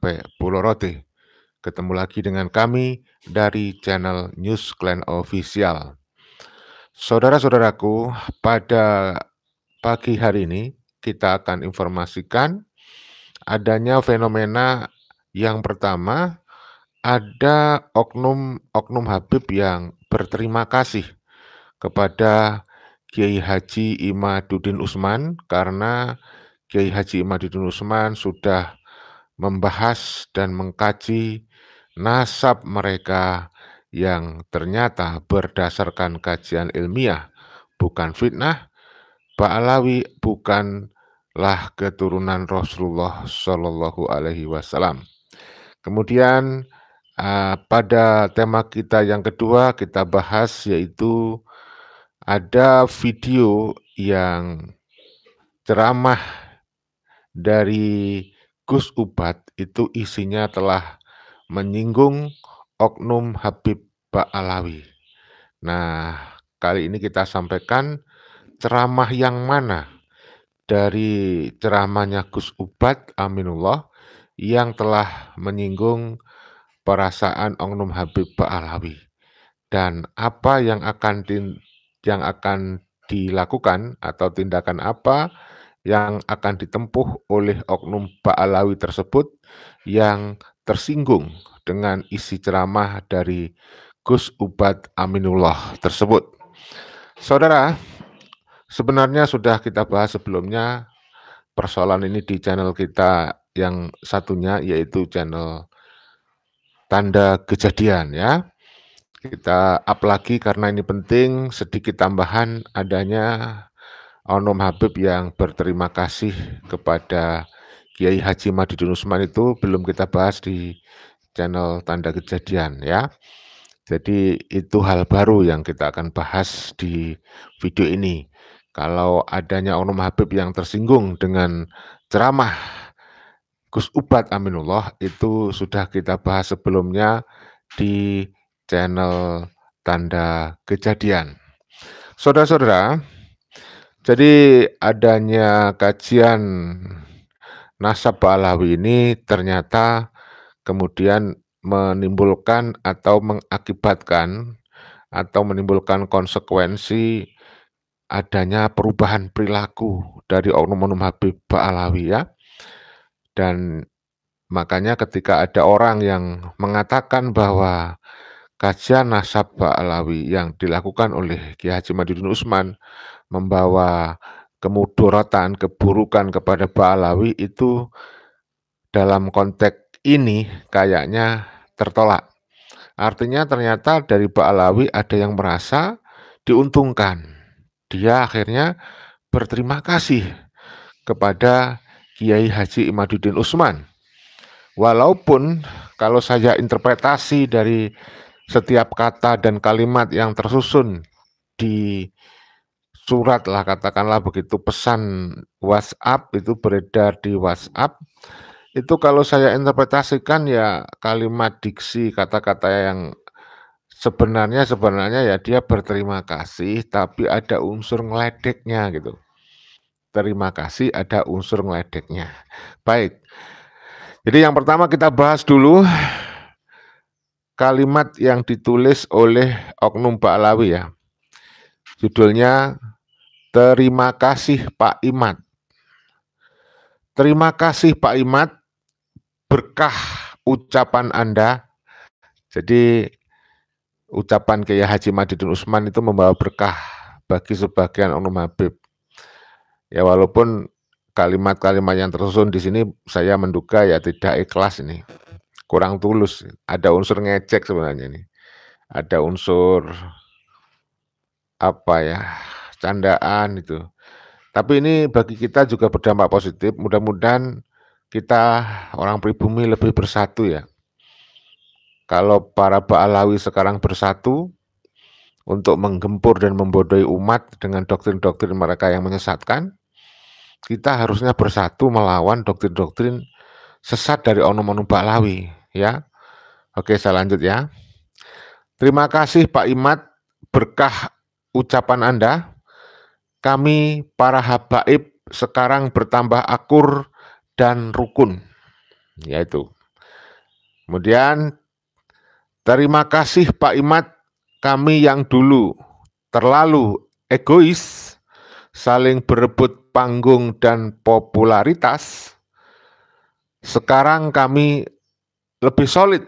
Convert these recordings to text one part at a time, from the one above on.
sampai Pulau Rote. Ketemu lagi dengan kami dari channel News Clan Official. Saudara-saudaraku, pada pagi hari ini kita akan informasikan adanya fenomena yang pertama, ada oknum Habib yang berterima kasih kepada Kiai Haji Imaduddin Utsman karena Kiai Haji Imaduddin Utsman sudah membahas dan mengkaji nasab mereka yang ternyata berdasarkan kajian ilmiah, bukan fitnah. Ba'alawi bukanlah keturunan Rasulullah Shallallahu Alaihi Wasallam. Kemudian pada tema kita yang kedua kita bahas yaitu ada video yang ceramah dari Gus Ubat itu isinya telah menyinggung oknum Habib Ba'alawi. Nah, kali ini kita sampaikan ceramah yang mana dari ceramahnya Gus Ubat Aminullah yang telah menyinggung perasaan oknum Habib Ba'alawi dan apa yang akan dilakukan atau tindakan apa yang akan ditempuh oleh oknum Ba'alawi tersebut yang tersinggung dengan isi ceramah dari Gus Ubat Aminullah tersebut. Saudara, sebenarnya sudah kita bahas sebelumnya persoalan ini di channel kita yang satunya yaitu channel Tanda Kejadian ya. Kita up lagi karena ini penting, sedikit tambahan adanya oknum Habib yang berterima kasih kepada Kiai Haji Imaduddin Utsman itu belum kita bahas di channel Tanda Kejadian ya. Jadi itu hal baru yang kita akan bahas di video ini. Kalau adanya oknum Habib yang tersinggung dengan ceramah Gus Ubat Aminullah itu sudah kita bahas sebelumnya di channel Tanda Kejadian. Saudara-saudara, jadi adanya kajian nasab Ba'alawi ini ternyata kemudian menimbulkan atau mengakibatkan atau menimbulkan konsekuensi adanya perubahan perilaku dari oknum-oknum Habib Ba'alawi ya. Dan makanya ketika ada orang yang mengatakan bahwa kajian nasab Ba'alawi yang dilakukan oleh Kiai Haji Imaduddin Utsman membawa kemudorotan, keburukan kepada Ba'alawi itu dalam konteks ini kayaknya tertolak. Artinya ternyata dari Ba'alawi ada yang merasa diuntungkan. Dia akhirnya berterima kasih kepada Kiai Haji Imaduddin Utsman. Walaupun kalau saya interpretasi dari setiap kata dan kalimat yang tersusun di surat lah katakanlah begitu, pesan WhatsApp itu beredar di WhatsApp, itu kalau saya interpretasikan ya kalimat diksi kata-kata yang sebenarnya ya dia berterima kasih tapi ada unsur ngeledeknya gitu. Terima kasih ada unsur ngeledeknya. Baik. Jadi yang pertama kita bahas dulu kalimat yang ditulis oleh oknum Ba'alawi ya. Judulnya Terima kasih Pak Imad. Terima kasih Pak Imad, berkah ucapan Anda. Jadi ucapan Kiai Haji Imaduddin Utsman itu membawa berkah bagi sebagian oknum Habib. Ya walaupun kalimat-kalimat yang tersusun di sini saya menduga ya tidak ikhlas ini. Kurang tulus, ada unsur ngecek sebenarnya ini. Ada unsur apa ya, candaan itu. Tapi ini bagi kita juga berdampak positif. Mudah-mudahan kita orang pribumi lebih bersatu ya. Kalau para Ba'alawi sekarang bersatu untuk menggempur dan membodohi umat dengan doktrin-doktrin mereka yang menyesatkan, kita harusnya bersatu melawan doktrin-doktrin sesat dari oknum-oknum Ba'alawi ya. Oke, saya lanjut ya. Terima kasih Pak Imad, berkah ucapan Anda. Kami para habaib sekarang bertambah akur dan rukun. Yaitu Kemudian terima kasih Pak Imad, kami yang dulu terlalu egois, saling berebut panggung dan popularitas. Sekarang kami lebih solid,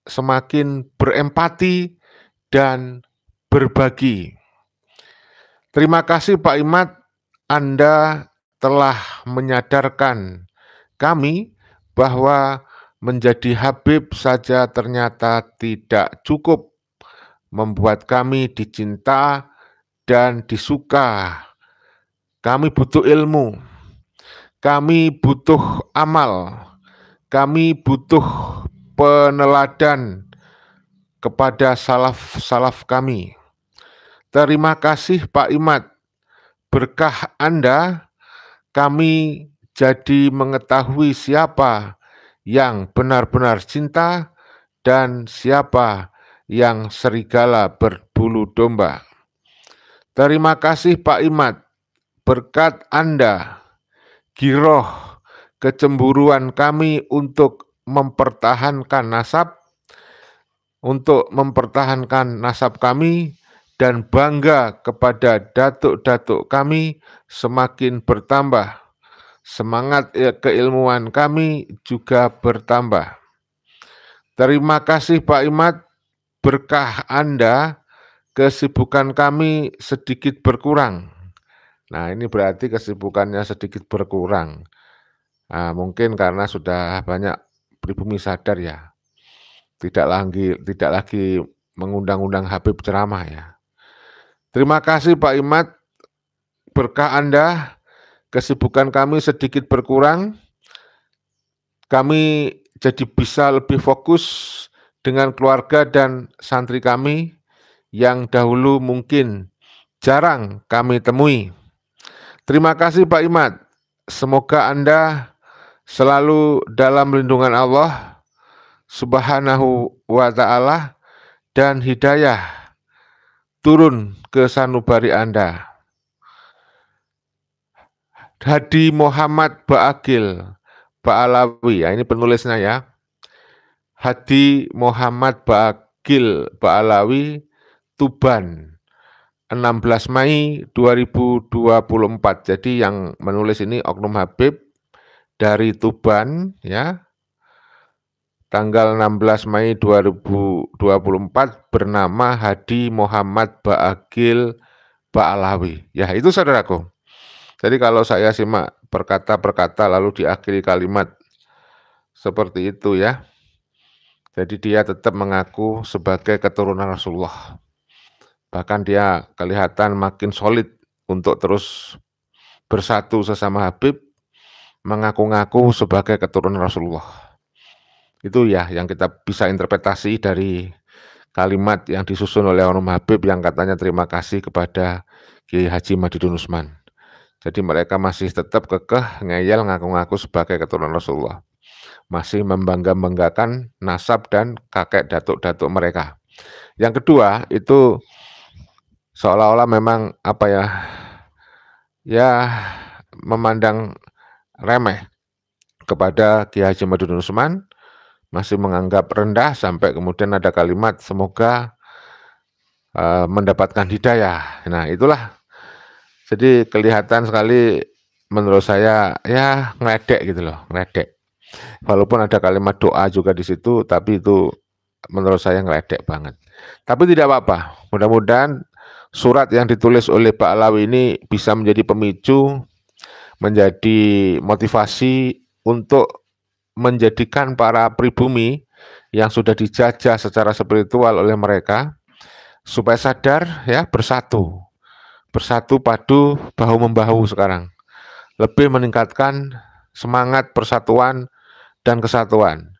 semakin berempati dan berbagi. Terima kasih Pak Imad, Anda telah menyadarkan kami bahwa menjadi Habib saja ternyata tidak cukup membuat kami dicinta dan disuka. Kami butuh ilmu, kami butuh amal, kami butuh peneladan kepada salaf-salaf kami. Terima kasih Pak Imad, berkah Anda kami jadi mengetahui siapa yang benar-benar cinta dan siapa yang serigala berbulu domba. Terima kasih Pak Imad, berkat Anda, giroh kecemburuan kami untuk mempertahankan nasab kami dan bangga kepada datuk-datuk kami semakin bertambah. Semangat keilmuan kami juga bertambah. Terima kasih Pak Imad, berkah Anda kesibukan kami sedikit berkurang. Nah, ini berarti kesibukannya sedikit berkurang. Nah, mungkin karena sudah banyak pribumi sadar ya. Tidak lagi mengundang-undang Habib ceramah ya. Terima kasih Pak Imad, berkah Anda kesibukan kami sedikit berkurang. Kami jadi bisa lebih fokus dengan keluarga dan santri kami yang dahulu mungkin jarang kami temui. Terima kasih Pak Imad, semoga Anda selalu dalam lindungan Allah Subhanahu wa Ta'ala dan hidayah turun ke sanubari Anda. Hadi Muhammad Ba'akil Ba'alawi, ya ini penulisnya ya. Hadi Muhammad Ba'akil Ba'alawi, Tuban, 16 Mei 2024. Jadi yang menulis ini Oknum Habib dari Tuban ya. Tanggal 16 Mei 2024 bernama Hadi Muhammad Ba'akil Ba'alawi. Ya, itu saudaraku. Jadi kalau saya simak perkata-perkata lalu diakhiri kalimat seperti itu ya. Jadi dia tetap mengaku sebagai keturunan Rasulullah. Bahkan dia kelihatan makin solid untuk terus bersatu sesama Habib, mengaku-ngaku sebagai keturunan Rasulullah. Itu ya yang kita bisa interpretasi dari kalimat yang disusun oleh Oknum Habib yang katanya terima kasih kepada Kiai Haji Madidun Usman. Jadi mereka masih tetap kekeh ngeyel ngaku-ngaku sebagai keturunan Rasulullah. Masih membangga-banggakan nasab dan kakek datuk-datuk mereka. Yang kedua itu seolah-olah memang apa ya memandang remeh kepada Kiai Haji Madidun Usman, masih menganggap rendah sampai kemudian ada kalimat semoga mendapatkan hidayah. Nah itulah, jadi kelihatan sekali menurut saya ya ngeledek gitu loh, ngeledek. Walaupun ada kalimat doa juga di situ, tapi itu menurut saya ngeledek banget. Tapi tidak apa-apa, mudah-mudahan surat yang ditulis oleh Pak Alawi ini bisa menjadi pemicu, menjadi motivasi untuk menjadikan para pribumi yang sudah dijajah secara spiritual oleh mereka supaya sadar ya, bersatu padu bahu-membahu sekarang. Lebih meningkatkan semangat persatuan dan kesatuan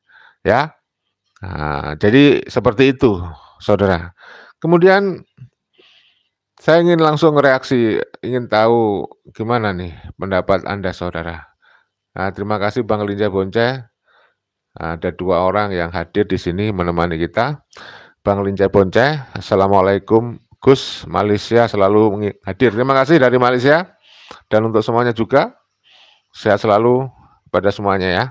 ya. Nah, jadi seperti itu saudara. Kemudian saya ingin langsung reaksi, ingin tahu gimana nih pendapat Anda saudara. Nah, terima kasih Bang Linja Bonce. Ada 2 orang yang hadir di sini menemani kita. Bang Linja Bonce, Assalamualaikum Gus, Malaysia selalu hadir. Terima kasih dari Malaysia. Dan untuk semuanya juga, sehat selalu pada semuanya ya.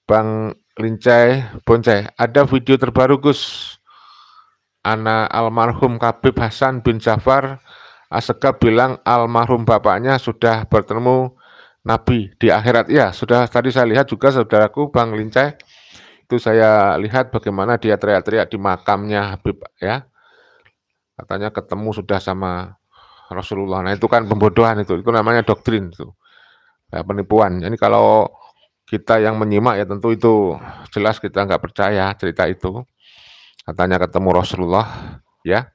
Bang Lincai Boncai, ada video terbaru Gus. Anak almarhum Habib Hasan bin Jafar Assegaf bilang almarhum bapaknya sudah bertemu Nabi di akhirat. Ya, sudah tadi saya lihat juga saudaraku Bang Lincai. Itu saya lihat bagaimana dia teriak-teriak di makamnya Habib ya. Katanya ketemu sudah sama Rasulullah. Nah, itu kan pembodohan itu namanya doktrin itu. Ya, penipuan. Ini kalau kita yang menyimak ya tentu itu jelas kita nggak percaya cerita itu. Katanya ketemu Rasulullah ya.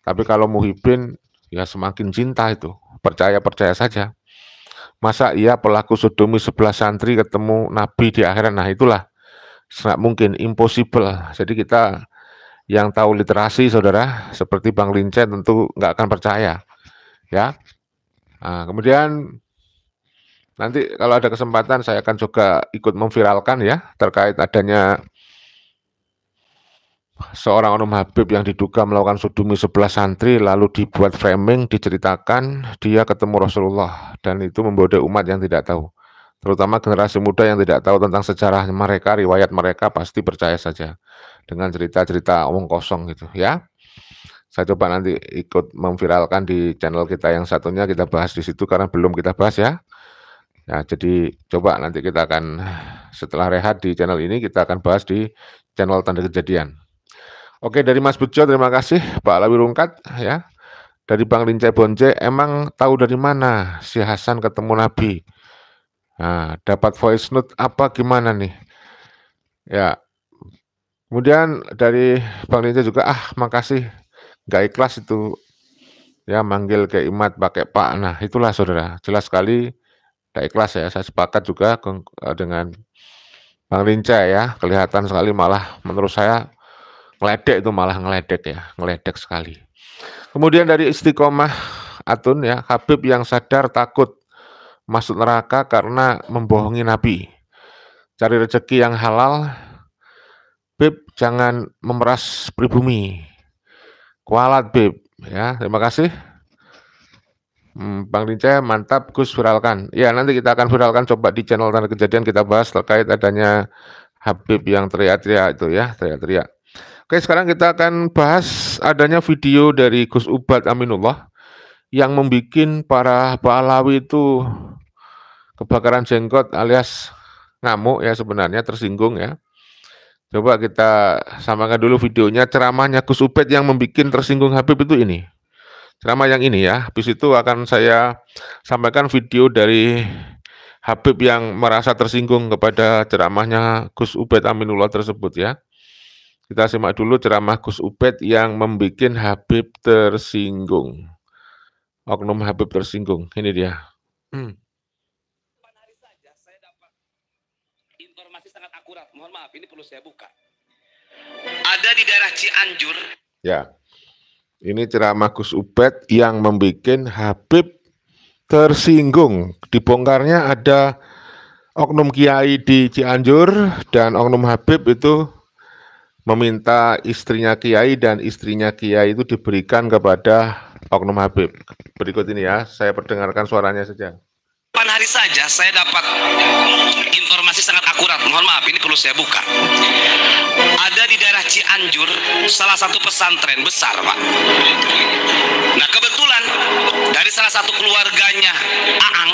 Tapi kalau Muhyiddin ya semakin cinta itu, percaya-percaya saja. Masa iya pelaku sodomi 11 santri ketemu Nabi di akhirat? Nah itulah sangat mungkin, impossible. Jadi kita yang tahu literasi saudara, seperti Bang Lincen tentu nggak akan percaya. Ya. Nah, kemudian nanti kalau ada kesempatan saya akan juga ikut memviralkan ya terkait adanya seorang oknum Habib yang diduga melakukan sodomi 11 santri lalu dibuat framing, diceritakan dia ketemu Rasulullah dan itu membodohi umat yang tidak tahu. Terutama generasi muda yang tidak tahu tentang sejarah mereka, riwayat mereka pasti percaya saja dengan cerita-cerita omong kosong gitu ya. Saya coba nanti ikut memviralkan di channel kita yang satunya, kita bahas di situ karena belum kita bahas ya. Ya, jadi coba nanti kita akan setelah rehat di channel ini kita akan bahas di channel Tanda Kejadian. Oke, dari Mas Bejo terima kasih, Pak Alawi Rungkat ya. Dari Bang Lincai Bonce, emang tahu dari mana si Hasan ketemu Nabi? Nah, dapat voice note apa gimana nih? Ya. Kemudian dari Bang Lincai juga, makasih, nggak ikhlas itu ya manggil ke Imat pakai Pak. Nah, itulah saudara, jelas sekali nggak ikhlas ya. Saya sepakat juga dengan Bang Lincai ya, kelihatan sekali malah menurut saya ngeledek itu malah ngeledek ya, ngeledek sekali. Kemudian dari Istiqomah Atun ya, Habib yang sadar takut masuk neraka karena membohongi Nabi. Cari rezeki yang halal, Bib jangan memeras pribumi. Kualat Bib ya, terima kasih. Bang Lincai mantap Gus viralkan. Ya nanti kita akan viralkan coba di channel Tanda Kejadian kita bahas terkait adanya Habib yang teriak-teriak itu ya, teriak-teriak. Oke, sekarang kita akan bahas adanya video dari Gus Ubad Aminullah yang membuat para Ba'alawi itu kebakaran jenggot alias ngamuk ya, sebenarnya tersinggung ya. Coba kita samakan dulu videonya, ceramahnya Gus Ubad yang membuat tersinggung Habib itu ini. Ceramah yang ini ya, habis itu akan saya sampaikan video dari Habib yang merasa tersinggung kepada ceramahnya Gus Ubad Aminullah tersebut ya. Kita simak dulu ceramah Gus Ubad yang membuat Habib tersinggung. Oknum Habib tersinggung. Ini dia. Hari saja saya dapat informasi sangat akurat. Mohon maaf, ini perlu saya buka. Ada di daerah Cianjur. Ya. Ini ceramah Gus Ubad yang membuat Habib tersinggung. Dibongkarnya ada oknum kiai di Cianjur dan oknum Habib itu meminta istrinya kiai dan istrinya kiai itu diberikan kepada oknum Habib. Berikut ini ya, saya perdengarkan suaranya saja. 8 hari saja saya dapat informasi sangat akurat. Mohon maaf, ini perlu saya buka. Ada di daerah Cianjur salah satu pesantren besar, Pak. Nah, kebetulan dari salah satu keluarganya Aang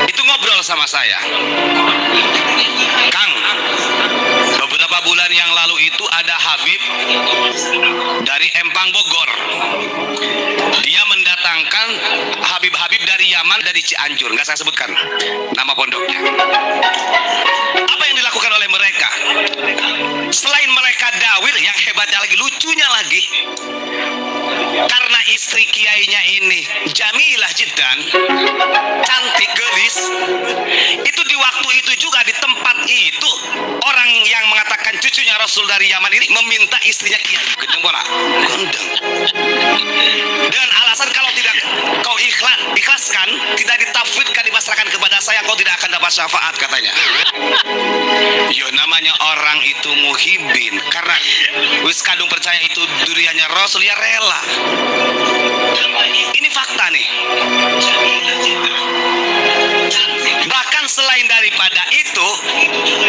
itu ngobrol sama saya. Kang, beberapa bulan yang lalu itu ada Habib dari Empang Bogor. Dia mendatangkan Habib-Habib dari Yaman, dari Cianjur. Nggak saya sebutkan nama pondoknya. Apa yang dilakukan oleh mereka? Selain mereka dawir, yang hebatnya lagi, lucunya lagi, karena istri kiainya ini jamilah jiddan, cantik, gelis, itu di waktu itu juga di tempat itu orang yang mengatakan cucunya Rasul dari Yaman ini meminta istrinya kiai Gedembora gondeng dengan alasan kalau tidak kau ikhlaskan, tidak ditafwidkan, dipasrahkan kepada saya, kau tidak akan dapat syafaat katanya. Yo, namanya orang itu muhibbin, karena wis kadung percaya itu duriannya Rasul, ya rela. Ini fakta nih. Bahkan selain daripada itu,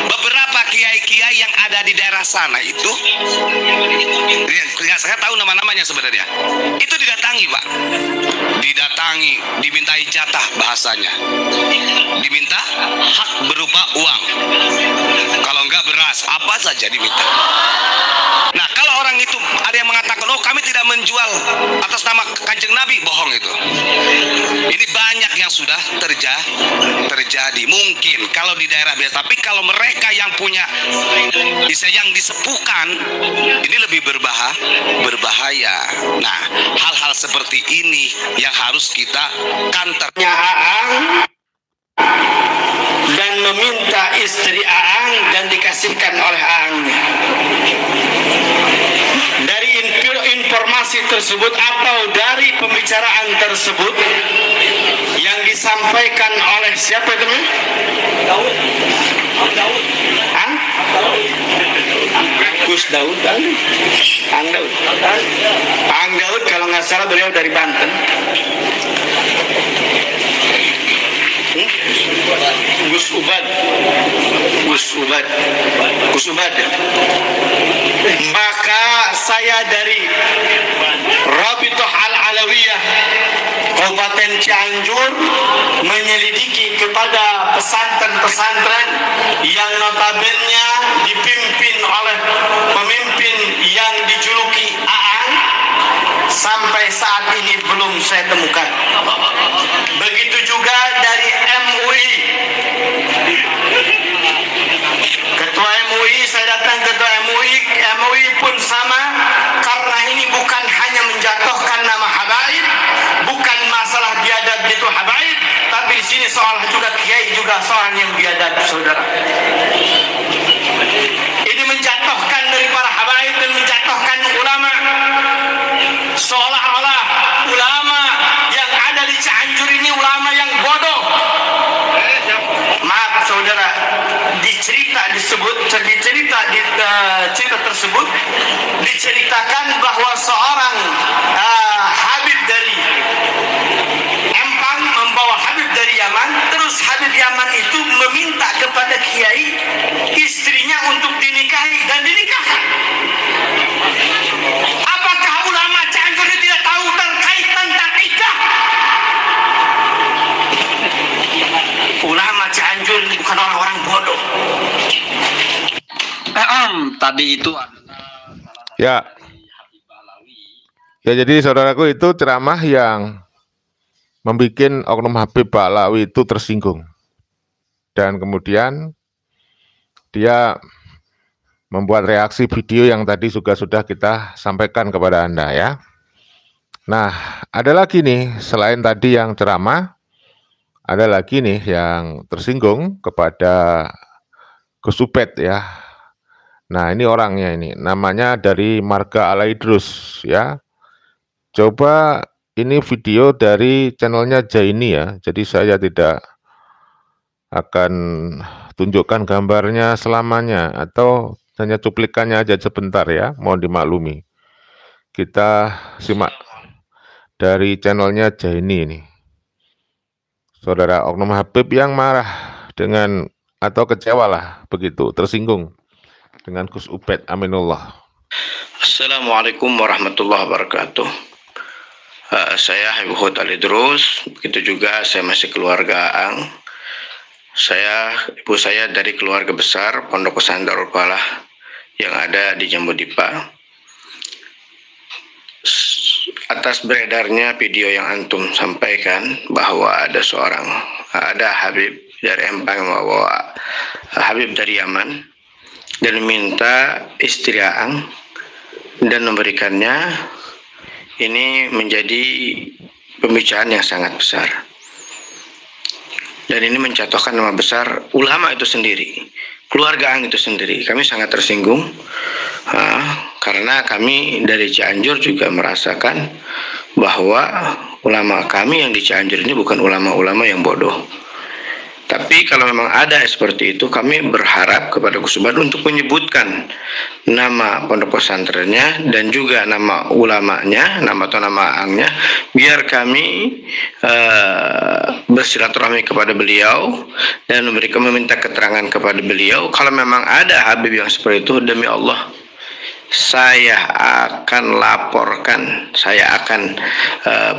beberapa ada di daerah sana itu, saya tahu nama-namanya sebenarnya, itu didatangi Pak, didatangi, dimintai jatah bahasanya, diminta hak berupa uang, kalau enggak beras, apa saja diminta. Nah, kalau orang itu ada yang mengatakan, oh kami tidak menjual atas nama Kanjeng Nabi, bohong itu. Ini banyak yang sudah terjadi. Mungkin kalau di daerah biasa, tapi kalau mereka yang punya, yang disepuhkan, ini lebih berbahaya. Nah, hal-hal seperti ini yang harus kita kantor. Aang dan meminta istri Aang dan dikasihkan oleh Aangnya. Dari informasi tersebut atau dari pembicaraan tersebut yang disampaikan oleh siapa itu? Daud. Gus Daud, Ang Daud kalau nggak salah beliau dari Banten. Gus Ubad. Maka saya dari Rabithah Al-Alawiyah Kabupaten Cianjur menyelidiki kepada pesantren-pesantren yang notabene dipimpin oleh pemimpin yang dijuluki Aang, sampai saat ini belum saya temukan. Begitu juga dari MUI. Ketua MUI, saya datang ke Ketua MUI pun sama, karena ini bukan hanya menjatuhkan nama habaib, bukan masalah biadab gitu habaib, tapi di sini soal juga kiai juga seorang yang biadab, saudara. Ini menjatuhkan dari para habaib dan menjatuhkan ulama, seolah-olah ulama yang ada di Cianjur ini ulama yang bodoh. Maaf saudara, cerita tersebut diceritakan bahwa seorang Habib dari Empang membawa Habib dari Yaman, terus Habib Yaman itu meminta kepada kiai istrinya untuk dinikahi dan dinikahkan. Apakah ulama Cianjur ini tidak tahu terkait tentang idah? Ulama Cianjur bukan orang-orang bodoh. Tadi itu ya. Ya, jadi saudaraku, itu ceramah yang membuat oknum Habib Ba'alawi itu tersinggung. Dan kemudian dia membuat reaksi video yang tadi juga sudah kita sampaikan kepada Anda ya. Nah, ada lagi nih, selain tadi yang ceramah, ada lagi nih yang tersinggung kepada Gus Ubed ya. Nah, ini orangnya ini, namanya dari Marga Alaidrus ya. Coba ini video dari channelnya Jaini ya. Jadi saya tidak akan tunjukkan gambarnya selamanya, atau hanya cuplikannya aja sebentar ya, mohon dimaklumi. Kita simak dari channelnya Jaini ini. Saudara oknum Habib yang marah dengan, atau kecewa lah begitu, tersinggung dengan Gus Ubed Aminullah. Assalamualaikum warahmatullahi wabarakatuh. Saya Habib Hud Alaidrus, begitu juga saya masih keluarga Aang. Ibu saya dari keluarga besar Pondok Pesantren Darul Falah yang ada di Jambu Dipa. Atas beredarnya video yang antum sampaikan bahwa ada Habib dari Empang membawa Habib dari Yaman dan minta istri Aang dan memberikannya, ini menjadi pembicaraan yang sangat besar, dan ini menjatuhkan nama besar ulama itu sendiri, keluarga Aang itu sendiri. Kami sangat tersinggung karena kami dari Cianjur juga merasakan bahwa ulama kami yang di Cianjur ini bukan ulama-ulama yang bodoh. Tapi kalau memang ada seperti itu, kami berharap kepada Gus Subhat untuk menyebutkan nama pondok pesantrennya dan juga nama ulamanya, nama atau nama angnya, biar kami bersilaturahmi kepada beliau dan meminta keterangan kepada beliau. Kalau memang ada Habib yang seperti itu, demi Allah, saya akan laporkan, saya akan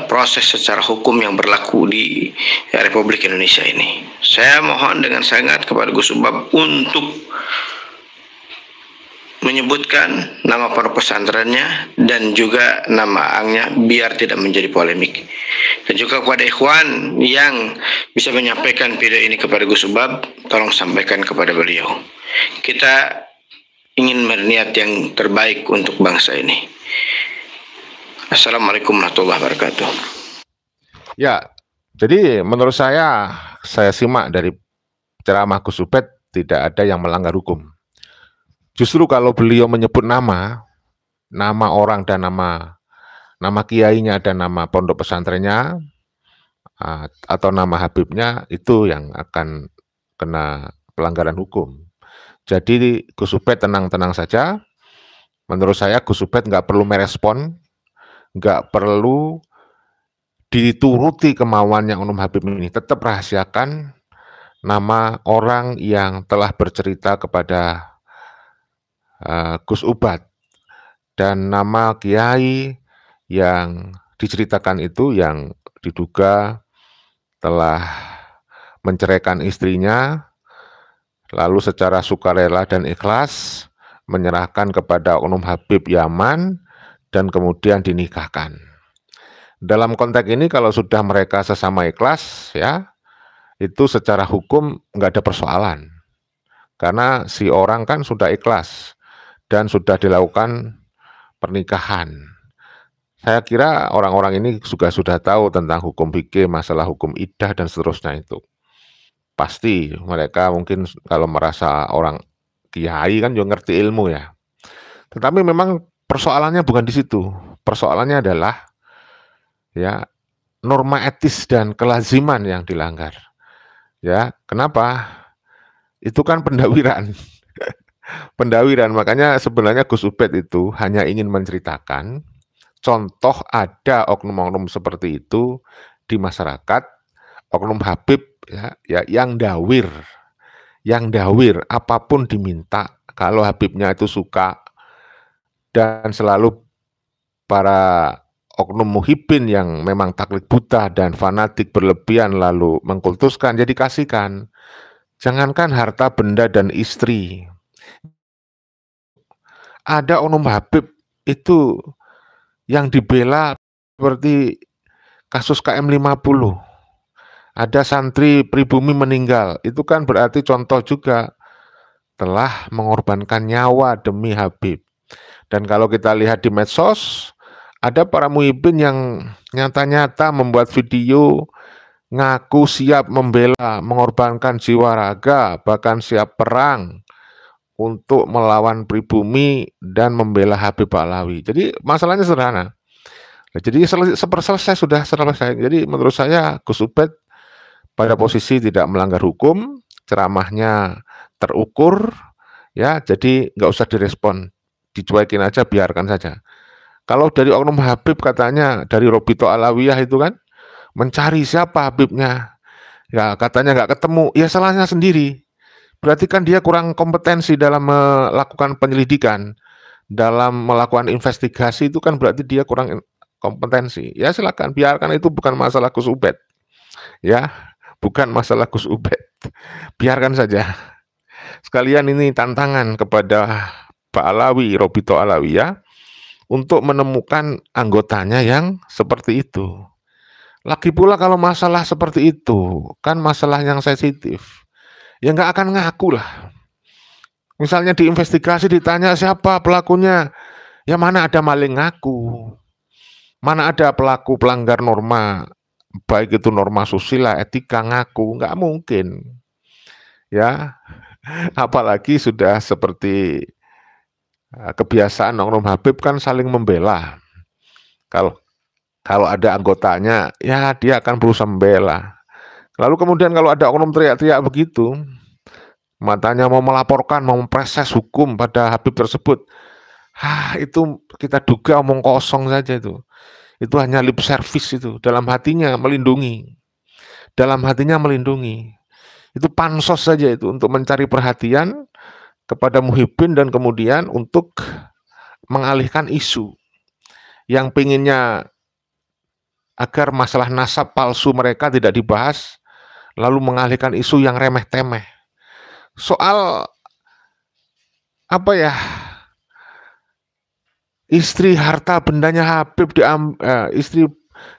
proses secara hukum yang berlaku di Republik Indonesia ini. Saya mohon dengan sangat kepada Gus Subhat untuk menyebutkan nama pondok pesantrennya dan juga nama angnya biar tidak menjadi polemik. Dan juga kepada ikhwan yang bisa menyampaikan video ini kepada Gus Subhat, tolong sampaikan kepada beliau. Kita ingin berniat yang terbaik untuk bangsa ini. Assalamualaikum warahmatullahi wabarakatuh. Ya, jadi menurut saya simak dari ceramah Gus Subhat tidak ada yang melanggar hukum. Justru kalau beliau menyebut nama orang dan nama kiainya dan nama pondok pesantrennya atau nama Habibnya, itu yang akan kena pelanggaran hukum. Jadi Gus Subhat tenang-tenang saja. Menurut saya Gus Subhat nggak perlu merespon, nggak perlu dituruti kemauannya Oknum Habib ini. Tetap rahasiakan nama orang yang telah bercerita kepada Gus Subhat dan nama kiai yang diceritakan itu yang diduga telah menceraikan istrinya, lalu secara sukarela dan ikhlas menyerahkan kepada Oknum Habib Yaman dan kemudian dinikahkan. Dalam konteks ini kalau sudah mereka sesama ikhlas, ya, itu secara hukum nggak ada persoalan. Karena si orang kan sudah ikhlas dan sudah dilakukan pernikahan. Saya kira orang-orang ini juga sudah tahu tentang hukum fikih, masalah hukum iddah dan seterusnya itu. Pasti mereka mungkin kalau merasa orang kiai kan juga ngerti ilmu ya. Tetapi memang persoalannya bukan di situ. Persoalannya adalah ya norma etis dan kelaziman yang dilanggar. Ya, kenapa? Itu kan pendawiran. Pendawiran, makanya sebenarnya Gus Subhat itu hanya ingin menceritakan contoh ada oknum-oknum seperti itu di masyarakat, oknum Habib ya yang dawir apapun diminta, kalau Habibnya itu suka, dan selalu para oknum muhibbin yang memang taklid buta dan fanatik berlebihan lalu mengkultuskan, jadi kasihkan. Jangankan harta benda dan istri, ada oknum Habib itu yang dibela seperti kasus KM50. Ada santri pribumi meninggal, itu kan berarti contoh juga telah mengorbankan nyawa demi Habib. Dan kalau kita lihat di medsos, ada para muhibbin yang nyata-nyata membuat video ngaku siap membela, mengorbankan jiwa raga, bahkan siap perang untuk melawan pribumi dan membela Habib Alawi. Jadi masalahnya sederhana. Jadi selesai, sudah selesai. Jadi menurut saya Gus Subhat pada posisi tidak melanggar hukum, ceramahnya terukur, ya, jadi nggak usah direspon, dicuekin aja, biarkan saja. Kalau dari oknum Habib katanya dari Robito Alawiyah itu kan mencari siapa Habibnya, ya katanya nggak ketemu, ya salahnya sendiri. Berarti kan dia kurang kompetensi dalam melakukan penyelidikan, dalam melakukan investigasi, itu kan berarti dia kurang kompetensi. Ya silakan, biarkan, itu bukan masalah Gus Subhat, ya. Bukan masalah Gus Subhat, biarkan saja. Sekalian ini tantangan kepada Pak Alawi, Robito Alawi, ya, untuk menemukan anggotanya yang seperti itu. Lagi pula kalau masalah seperti itu, kan masalah yang sensitif, ya nggak akan ngaku lah. Misalnya diinvestigasi, ditanya siapa pelakunya, ya mana ada maling ngaku, mana ada pelaku pelanggar norma, baik itu norma susila, etika, ngaku, nggak mungkin, ya. Apalagi sudah seperti kebiasaan oknum Habib kan saling membela. Kalau ada anggotanya, ya dia akan berusaha membela. Lalu kemudian kalau ada oknum teriak-teriak begitu, matanya mau melaporkan, mau memproses hukum pada Habib tersebut, itu kita duga omong kosong saja itu. Itu hanya lip service itu, dalam hatinya melindungi. Dalam hatinya melindungi. Itu pansos saja itu, untuk mencari perhatian kepada Muhyiddin dan kemudian untuk mengalihkan isu yang pinginnya agar masalah nasab palsu mereka tidak dibahas, lalu mengalihkan isu yang remeh-temeh. Soal apa ya, istri harta bendanya Habib istri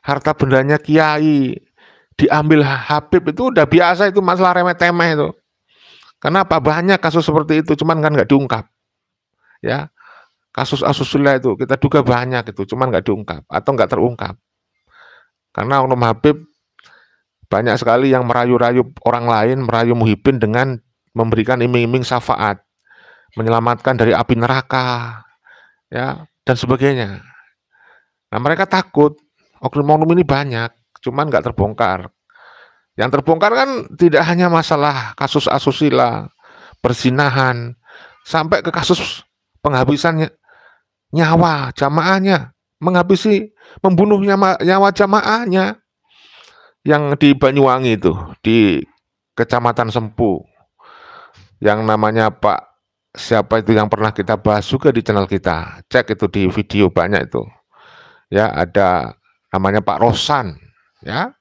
harta bendanya Kiai diambil Habib, itu udah biasa, itu masalah remeh-temeh itu. Kenapa? Banyak kasus seperti itu, cuman kan nggak diungkap. Ya, kasus asusila itu kita duga banyak itu, cuman nggak diungkap atau nggak terungkap. Karena oknum Habib banyak sekali yang merayu-rayu orang lain, merayu Muhyiddin dengan memberikan iming-iming syafaat, menyelamatkan dari api neraka, ya, dan sebagainya. Nah, mereka takut, oknum-oknum ini banyak, cuman nggak terbongkar. Yang terbongkar kan tidak hanya masalah kasus asusila, perzinahan, sampai ke kasus penghabisan nyawa jamaahnya, membunuh nyawa jamaahnya yang di Banyuwangi itu, di Kecamatan Sempu, yang namanya Pak siapa itu, yang pernah kita bahas juga di channel kita, cek itu di video banyak itu, ya, ada namanya Pak Rosan, ya.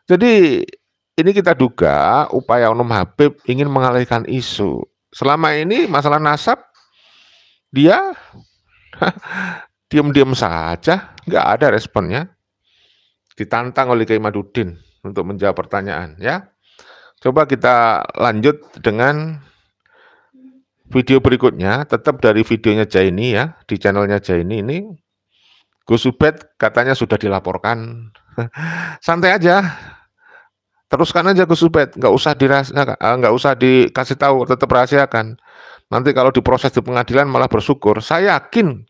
Jadi ini kita duga upaya oknum Habib ingin mengalihkan isu. Selama ini masalah nasab dia diam-diam saja, nggak ada responnya. Ditantang oleh Kiai Madudin untuk menjawab pertanyaan, ya. Coba kita lanjut dengan video berikutnya, tetap dari videonya Jaini, ya, di channelnya Jaini ini. Gus Ubed katanya sudah dilaporkan. Santai aja, teruskan aja Gus Ubed, nggak usah dikasih tahu, tetap rahasiakan. Nanti kalau diproses di pengadilan malah bersyukur. Saya yakin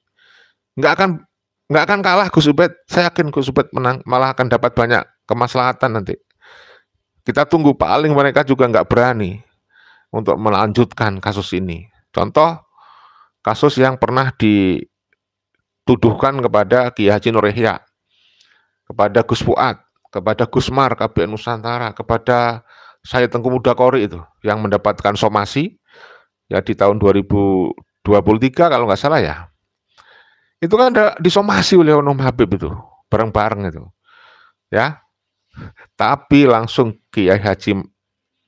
nggak akan kalah Gus Ubed. Saya yakin Gus Ubed menang, malah akan dapat banyak kemaslahatan nanti. Kita tunggu, paling mereka juga nggak berani untuk melanjutkan kasus ini. Contoh, kasus yang pernah dituduhkan kepada Kiai Haji Nur Yahya, kepada Gus Fuad, kepada Gusmar, KBN Nusantara, kepada Sayyid Tengku Mudakori itu, yang mendapatkan somasi, ya, di tahun 2023 kalau nggak salah, ya. Itu kan ada disomasi oleh oknum Habib itu, bareng-bareng itu, ya. Tapi langsung Kiai Haji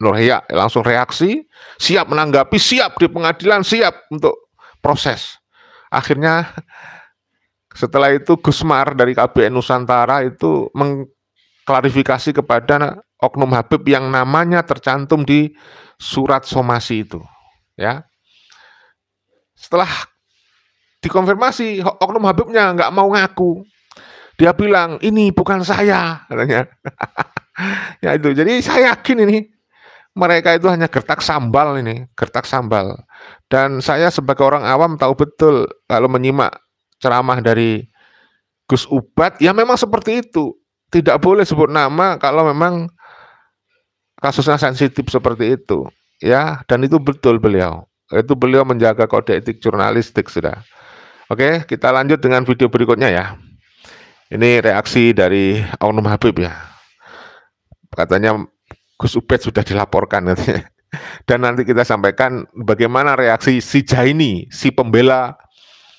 Nur Yahya langsung reaksi, siap menanggapi, siap di pengadilan, siap untuk proses. Akhirnya setelah itu Gusmar dari KBN Nusantara itu mengklarifikasi kepada oknum Habib yang namanya tercantum di surat somasi itu, ya. Setelah dikonfirmasi, oknum Habibnya nggak mau ngaku. Dia bilang, ini bukan saya, katanya. Ya itu, jadi saya yakin ini mereka itu hanya gertak sambal ini, gertak sambal. Dan saya sebagai orang awam tahu betul kalau menyimak ceramah dari Gus Ubad, ya memang seperti itu. Tidak boleh sebut nama kalau memang kasusnya sensitif seperti itu, ya. Dan itu betul beliau. Itu beliau menjaga kode etik jurnalistik sudah. Oke, kita lanjut dengan video berikutnya, ya. Ini reaksi dari oknum Habib, ya. Katanya Gus Ubed sudah dilaporkan, katanya. Dan nanti kita sampaikan bagaimana reaksi si Jaini, si pembela,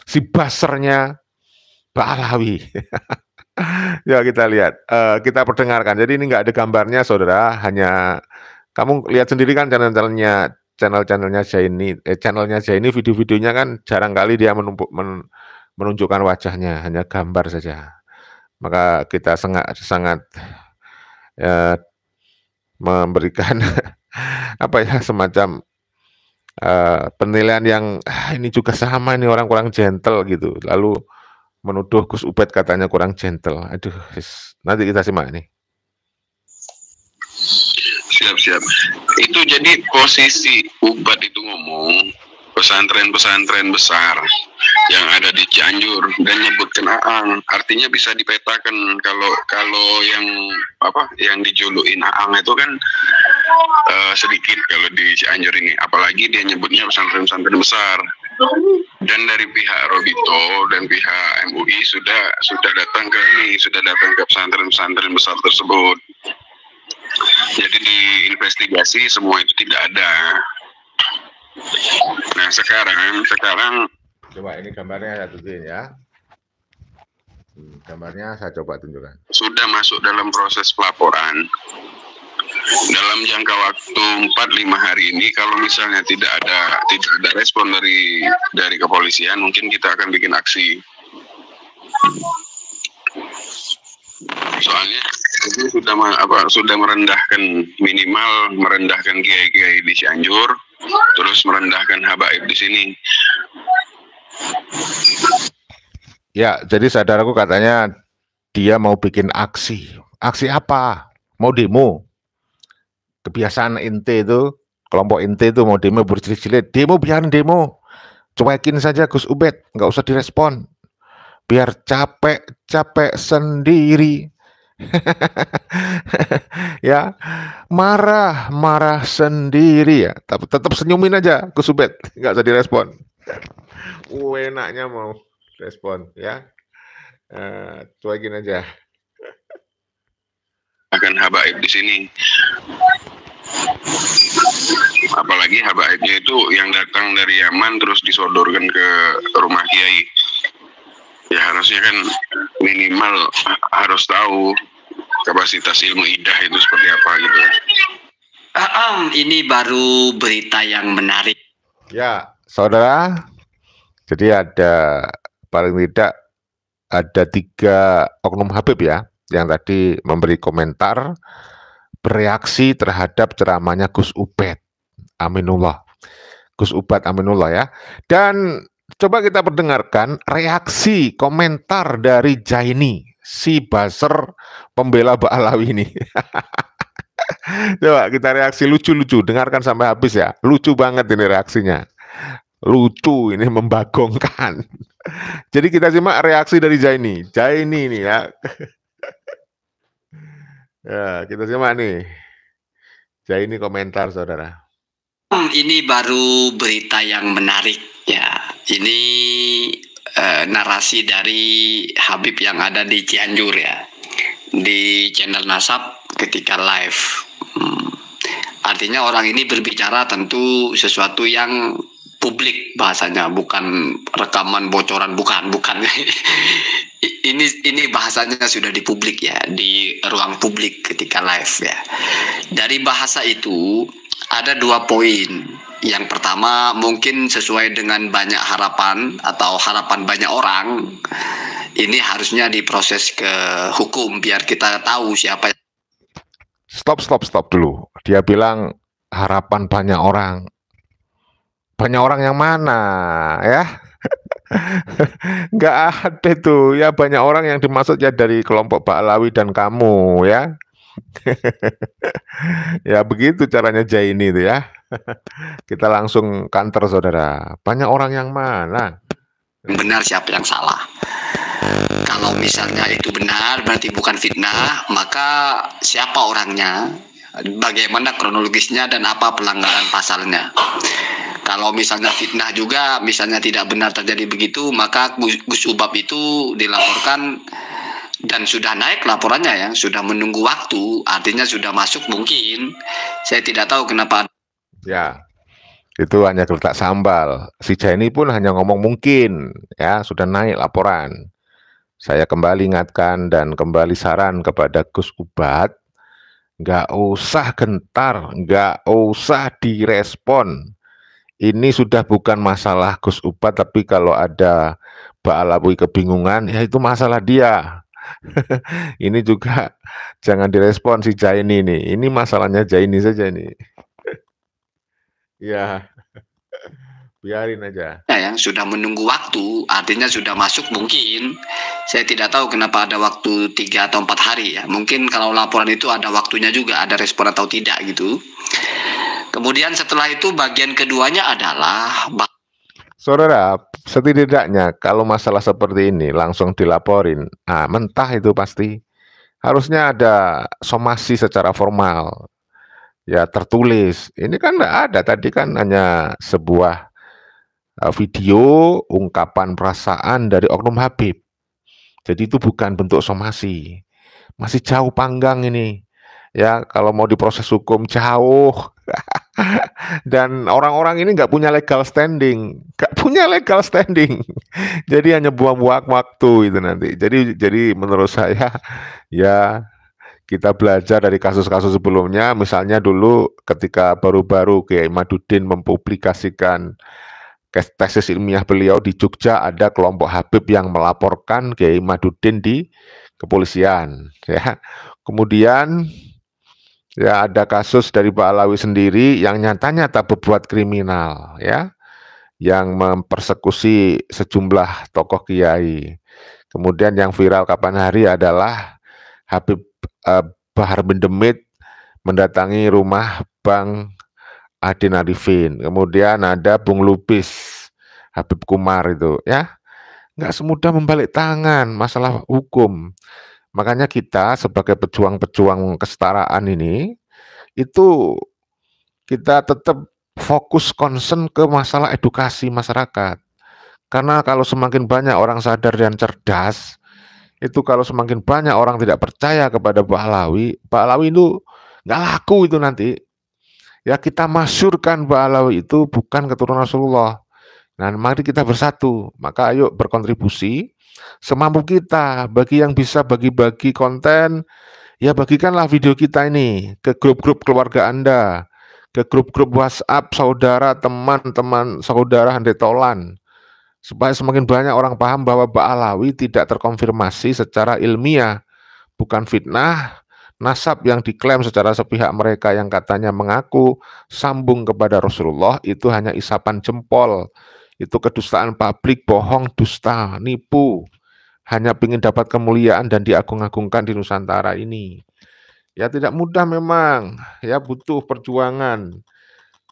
si basernya Pak Alawi. Ya, kita lihat, kita perdengarkan. Jadi ini nggak ada gambarnya, saudara. Hanya kamu lihat sendiri kan channelnya Jaini, channelnya Jaini, video-videonya kan jarang kali dia menunjukkan wajahnya, hanya gambar saja. Maka kita sangat memberikan apa ya, semacam penilaian yang ini juga sama, ini orang kurang gentle gitu. Lalu menuduh Gus Ubed katanya kurang gentle. Aduh, nanti kita simak nih. Siap. Itu jadi posisi Ubed itu ngomong, pesantren-pesantren besar yang ada di Cianjur dan nyebutkan Aang. Artinya bisa dipetakan kalau yang dijulukin Aang itu kan sedikit kalau di Cianjur ini, apalagi dia nyebutnya pesantren-pesantren besar. Dan dari pihak Robito dan pihak MUI sudah datang ke pesantren-pesantren besar tersebut. Jadi diinvestigasi semua itu tidak ada. Nah sekarang coba ini gambarnya saya tunjukin ya. Gambarnya saya coba tunjukkan. Sudah masuk dalam proses pelaporan. Dalam jangka waktu 4-5 hari ini, kalau misalnya tidak ada respon dari kepolisian, mungkin kita akan bikin aksi. Soalnya itu sudah merendahkan kiai-kiai di Cianjur, terus merendahkan habaib di sini. Ya, jadi saudaraku katanya dia mau bikin aksi. Aksi apa? Mau demo. Kebiasaan ente itu, kelompok ente itu mau demo berjilid-jilid. Demo biarin demo. Cuekin saja Gus Ubed, nggak usah direspon. Biar capek sendiri. Ya, marah sendiri ya. Tapi tetap senyumin aja Gus Ubed, nggak usah direspon. Enaknya mau respon ya. Cuekin aja. Akan habaib di sini. Apalagi habaibnya itu yang datang dari Yaman terus disodorkan ke rumah kiai. Ya harusnya kan minimal harus tahu kapasitas ilmu idah itu seperti apa gitu. Ini baru berita yang menarik. Ya, saudara. Jadi ada paling tidak ada 3 oknum Habib ya yang tadi memberi komentar bereaksi terhadap ceramahnya Gus Ubed Aminullah. Gus Ubed Aminullah ya. Dan coba kita perdengarkan reaksi komentar dari Jaini, si buzzer pembela Ba'alawi ini. Coba kita reaksi lucu-lucu, dengarkan sampai habis ya. Lucu banget ini reaksinya. Lucu, ini membagongkan. Jadi kita simak reaksi dari Jaini. Jaini ini ya. Ya, kita simak nih. Jaini komentar, saudara. Ini baru berita yang menarik ya. Ini narasi dari Habib yang ada di Cianjur ya, di channel Nasab ketika live. Artinya orang ini berbicara tentu sesuatu yang publik bahasanya, bukan rekaman bocoran, bukan. Ini bahasanya sudah di publik ya, di ruang publik ketika live ya. Dari bahasa itu ada 2 poin. Yang pertama mungkin sesuai dengan banyak harapan atau harapan banyak orang, ini harusnya diproses ke hukum biar kita tahu siapa. Stop dulu. Dia bilang harapan banyak orang. Banyak orang yang mana ya? Nggak ada tuh ya, banyak orang yang dimaksud ya dari kelompok Ba'alawi dan kamu ya. Ya begitu caranya Jaini itu ya. Kita langsung kantor saudara. Banyak orang yang mana? Benar siapa yang salah. Kalau misalnya itu benar berarti bukan fitnah, maka siapa orangnya, bagaimana kronologisnya dan apa pelanggaran pasalnya. Kalau misalnya fitnah juga, misalnya tidak benar terjadi begitu, maka Gus Ubab itu dilaporkan dan sudah naik laporannya ya, sudah menunggu waktu, artinya sudah masuk mungkin. Saya tidak tahu kenapa. Ya, itu hanya geletak sambal. Si Jaini pun hanya ngomong mungkin, ya sudah naik laporan. Saya kembali ingatkan dan kembali saran kepada Gus Ubad, nggak usah gentar, nggak usah direspon. Ini sudah bukan masalah Gus Ubad, tapi kalau ada Ba'alawi kebingungan, ya itu masalah dia. Ini juga jangan direspon si Jaini nih. Ini masalahnya Jaini saja nih. Ya, biarin aja. Ya, sudah menunggu waktu, artinya sudah masuk mungkin. Saya tidak tahu kenapa ada waktu 3 atau 4 hari ya. Mungkin kalau laporan itu ada waktunya juga, ada respon atau tidak gitu. Kemudian setelah itu bagian keduanya adalah Saudara, setidaknya kalau masalah seperti ini langsung dilaporin, mentah itu pasti. Harusnya ada somasi secara formal, ya tertulis. Ini kan nggak ada, tadi kan hanya sebuah video ungkapan perasaan dari oknum Habib. Jadi itu bukan bentuk somasi. Masih jauh panggang ini. Ya, kalau mau diproses hukum jauh. Dan orang-orang ini nggak punya legal standing, jadi hanya buang-buang waktu itu nanti. Jadi menurut saya ya kita belajar dari kasus-kasus sebelumnya. Misalnya dulu ketika baru-baru Kiai Madudin mempublikasikan tesis ilmiah beliau di Jogja, ada kelompok Habib yang melaporkan Kiai Madudin di kepolisian. Ya, kemudian ya ada kasus dari Pak Alawi sendiri yang nyata-nyata berbuat kriminal, ya, yang mempersekusi sejumlah tokoh kiai. Kemudian yang viral kapan hari adalah Habib Bahar bin Demit mendatangi rumah Bang Adin Arifin. Kemudian ada Bung Lubis, Habib Kumar itu, ya. Nggak semudah membalik tangan masalah hukum. Makanya kita sebagai pejuang-pejuang kesetaraan ini, itu kita tetap fokus concern ke masalah edukasi masyarakat. Karena kalau semakin banyak orang sadar dan cerdas, itu kalau semakin banyak orang tidak percaya kepada Pak Alawi itu nggak laku itu nanti. Ya kita masyurkan Pak Alawi itu bukan keturunan Rasulullah. Nah, mari kita bersatu. Maka ayo berkontribusi semampu kita. Bagi yang bisa bagi-bagi konten, ya bagikanlah video kita ini ke grup-grup keluarga Anda, ke grup-grup WhatsApp saudara, teman-teman saudara handetolan, supaya semakin banyak orang paham bahwa Pak Alawi tidak terkonfirmasi secara ilmiah, bukan fitnah. Nasab yang diklaim secara sepihak mereka yang katanya mengaku sambung kepada Rasulullah itu hanya isapan jempol. Itu kedustaan publik, bohong, dusta, nipu. Hanya ingin dapat kemuliaan dan diagung-agungkan di Nusantara ini. Ya tidak mudah memang, ya butuh perjuangan.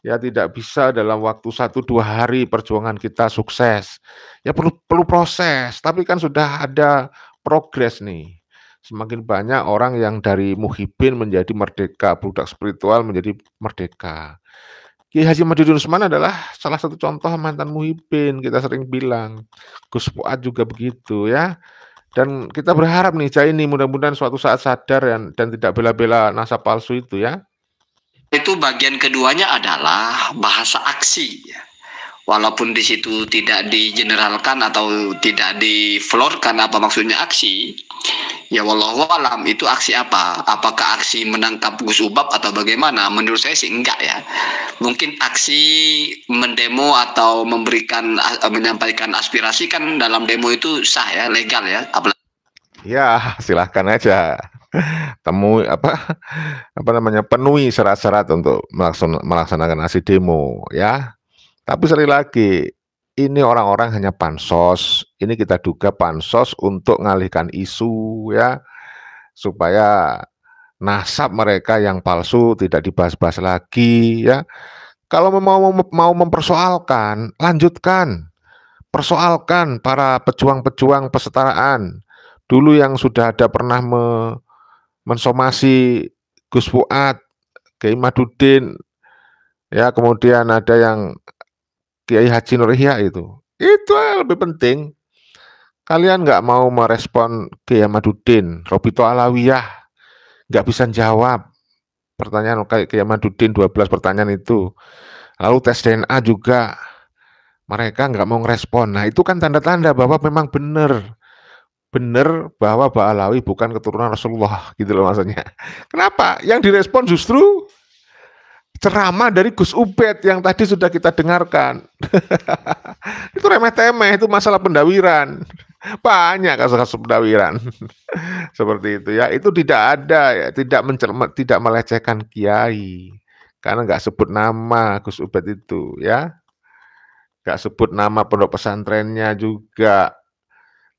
Ya tidak bisa dalam waktu 1-2 hari perjuangan kita sukses. Ya perlu proses, tapi kan sudah ada progres nih. Semakin banyak orang yang dari muhibin menjadi merdeka, budak spiritual menjadi merdeka. Kiai Haji Madudin Usman adalah salah satu contoh mantan muhibin, kita sering bilang. Gus Fuad juga begitu ya. Dan kita berharap nih Cai ini mudah-mudahan suatu saat sadar dan tidak bela-bela nasab palsu itu ya. Itu bagian keduanya adalah bahasa aksi. Walaupun di situ tidak digeneralkan atau tidak diflorkan apa maksudnya aksi, ya wallahu alam itu aksi apa? Apakah aksi menangkap Gus Ubab atau bagaimana? Menurut saya sih enggak ya. Mungkin aksi mendemo atau menyampaikan aspirasi kan dalam demo itu sah ya, legal ya. Ya, silahkan aja. Penuhi syarat-syarat untuk melaksanakan aksi demo ya. Tapi sekali lagi, ini orang-orang hanya pansos. Ini kita duga pansos untuk mengalihkan isu ya, supaya nasab mereka yang palsu tidak dibahas-bahas lagi ya. Kalau mau mempersoalkan, lanjutkan. Persoalkan para pejuang-pejuang kesetaraan. Dulu yang sudah ada pernah mensomasi Gus Fuad, Kiai Madudin, ya kemudian ada yang Kiai Haji Nur Ihya itu yang lebih penting. Kalian nggak mau merespon Kiai Madudin, Robito Alawiyah nggak bisa jawab pertanyaan Kiai Madudin 12 pertanyaan itu. Lalu tes DNA juga mereka nggak mau ngerespon. Nah itu kan tanda-tanda bahwa memang benar bahwa Pak Alawi bukan keturunan Rasulullah gitu loh maksudnya. Kenapa? Yang direspon justru ceramah dari Gus Ubed yang tadi sudah kita dengarkan. Itu remeh-temeh, itu masalah pendawiran. Banyak kasus-kasus pendawiran. Seperti itu ya. Itu tidak ada ya, tidak melecehkan kiai. Karena nggak sebut nama Gus Ubed itu ya. Nggak sebut nama pondok pesantrennya juga.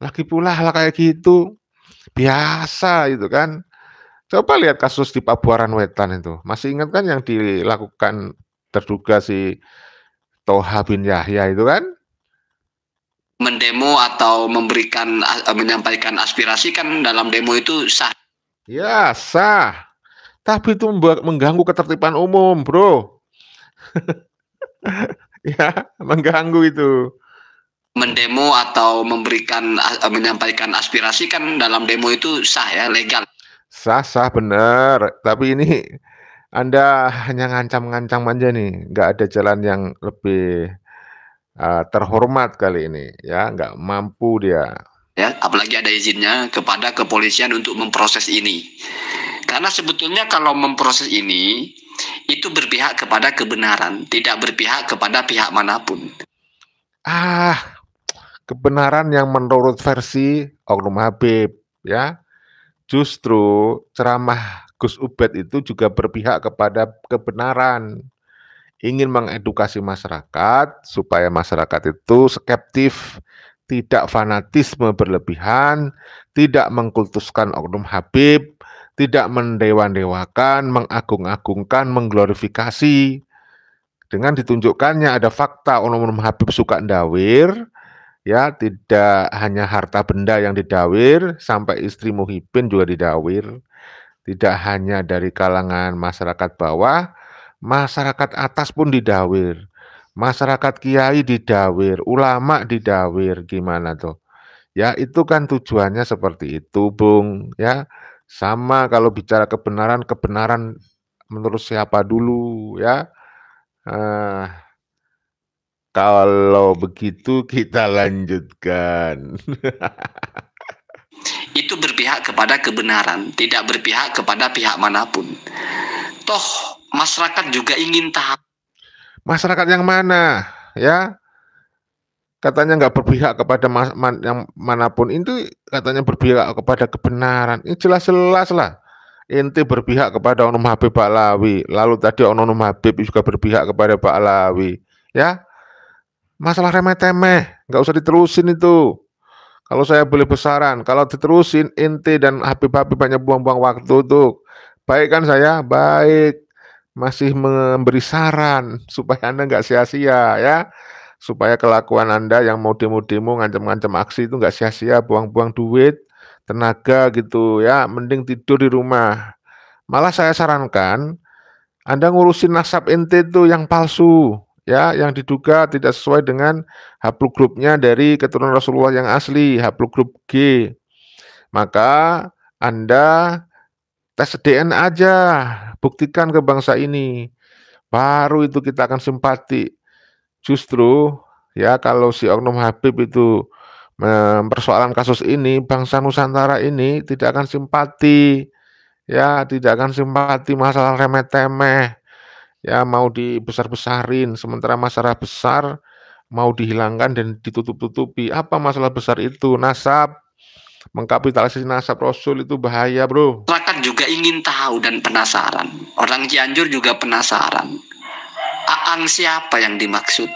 Lagi pula hal kayak gitu biasa itu kan. Coba lihat kasus di Pabuaran Wetan itu. Masih ingat kan yang dilakukan terduga si Toha bin Yahya itu kan? mendemo atau menyampaikan aspirasi kan dalam demo itu sah. Ya, sah. Tapi itu mengganggu ketertiban umum, bro. Ya, mengganggu itu. Mendemo atau menyampaikan aspirasi kan dalam demo itu sah ya, legal. Sah bener. Tapi ini Anda hanya ngancam-ngancam aja nih. Nggak ada jalan yang lebih terhormat kali ini. Ya, nggak mampu dia. Ya, apalagi ada izinnya kepada kepolisian untuk memproses ini. Karena sebetulnya kalau memproses ini itu berpihak kepada kebenaran, tidak berpihak kepada pihak manapun. Kebenaran yang menurut versi Oknum Habib, ya. Justru ceramah Gus Ubed itu juga berpihak kepada kebenaran. Ingin mengedukasi masyarakat supaya masyarakat itu skeptif, tidak fanatisme berlebihan, tidak mengkultuskan Oknum Habib, tidak mendewa-dewakan, mengagung-agungkan, mengglorifikasi. Dengan ditunjukkannya ada fakta Oknum Habib suka ndawir, ya, tidak hanya harta benda yang didawir, sampai istri Muhyiddin juga didawir. Tidak hanya dari kalangan masyarakat bawah, masyarakat atas pun didawir. Masyarakat kiai didawir, ulama didawir, gimana tuh? Ya, itu kan tujuannya seperti itu, Bung, ya. Sama kalau bicara kebenaran menurut siapa dulu, ya. Kalau begitu kita lanjutkan. Itu berpihak kepada kebenaran, tidak berpihak kepada pihak manapun. Toh masyarakat juga ingin tahu. Masyarakat yang mana, ya? Katanya nggak berpihak kepada yang manapun, itu katanya berpihak kepada kebenaran. Ini jelas-jelas lah. Ente berpihak kepada Oknum Habib Pak Alawi, lalu tadi Oknum Habib juga berpihak kepada Pak Alawi, ya. Masalah remeh-temeh, nggak usah diterusin itu. Kalau saya boleh besaran, kalau diterusin ente dan Habib-Habib banyak buang-buang waktu tuh. Baik kan saya? Baik. Masih memberi saran supaya Anda nggak sia-sia, ya. Supaya kelakuan Anda yang mau demo-demo, ngancam-ngancam aksi itu nggak sia-sia, buang-buang duit, tenaga gitu, ya. Mending tidur di rumah. Malah saya sarankan Anda ngurusin nasab ente itu yang palsu, ya, yang diduga tidak sesuai dengan haplogrupnya dari keturunan Rasulullah yang asli, haplogrup G. Maka Anda tes DNA aja, buktikan ke bangsa ini. Baru itu kita akan simpati. Justru ya kalau si Oknum Habib itu mempersoalan kasus ini, bangsa Nusantara ini tidak akan simpati. Ya, tidak akan simpati masalah remeh-temeh. Ya, mau dibesar-besarin, sementara masalah besar mau dihilangkan dan ditutup-tutupi. Apa masalah besar itu? Nasab. Mengkapitalisasi nasab Rasul itu bahaya, bro. Masyarakat juga ingin tahu dan penasaran. Orang Cianjur juga penasaran. Aang siapa yang dimaksud?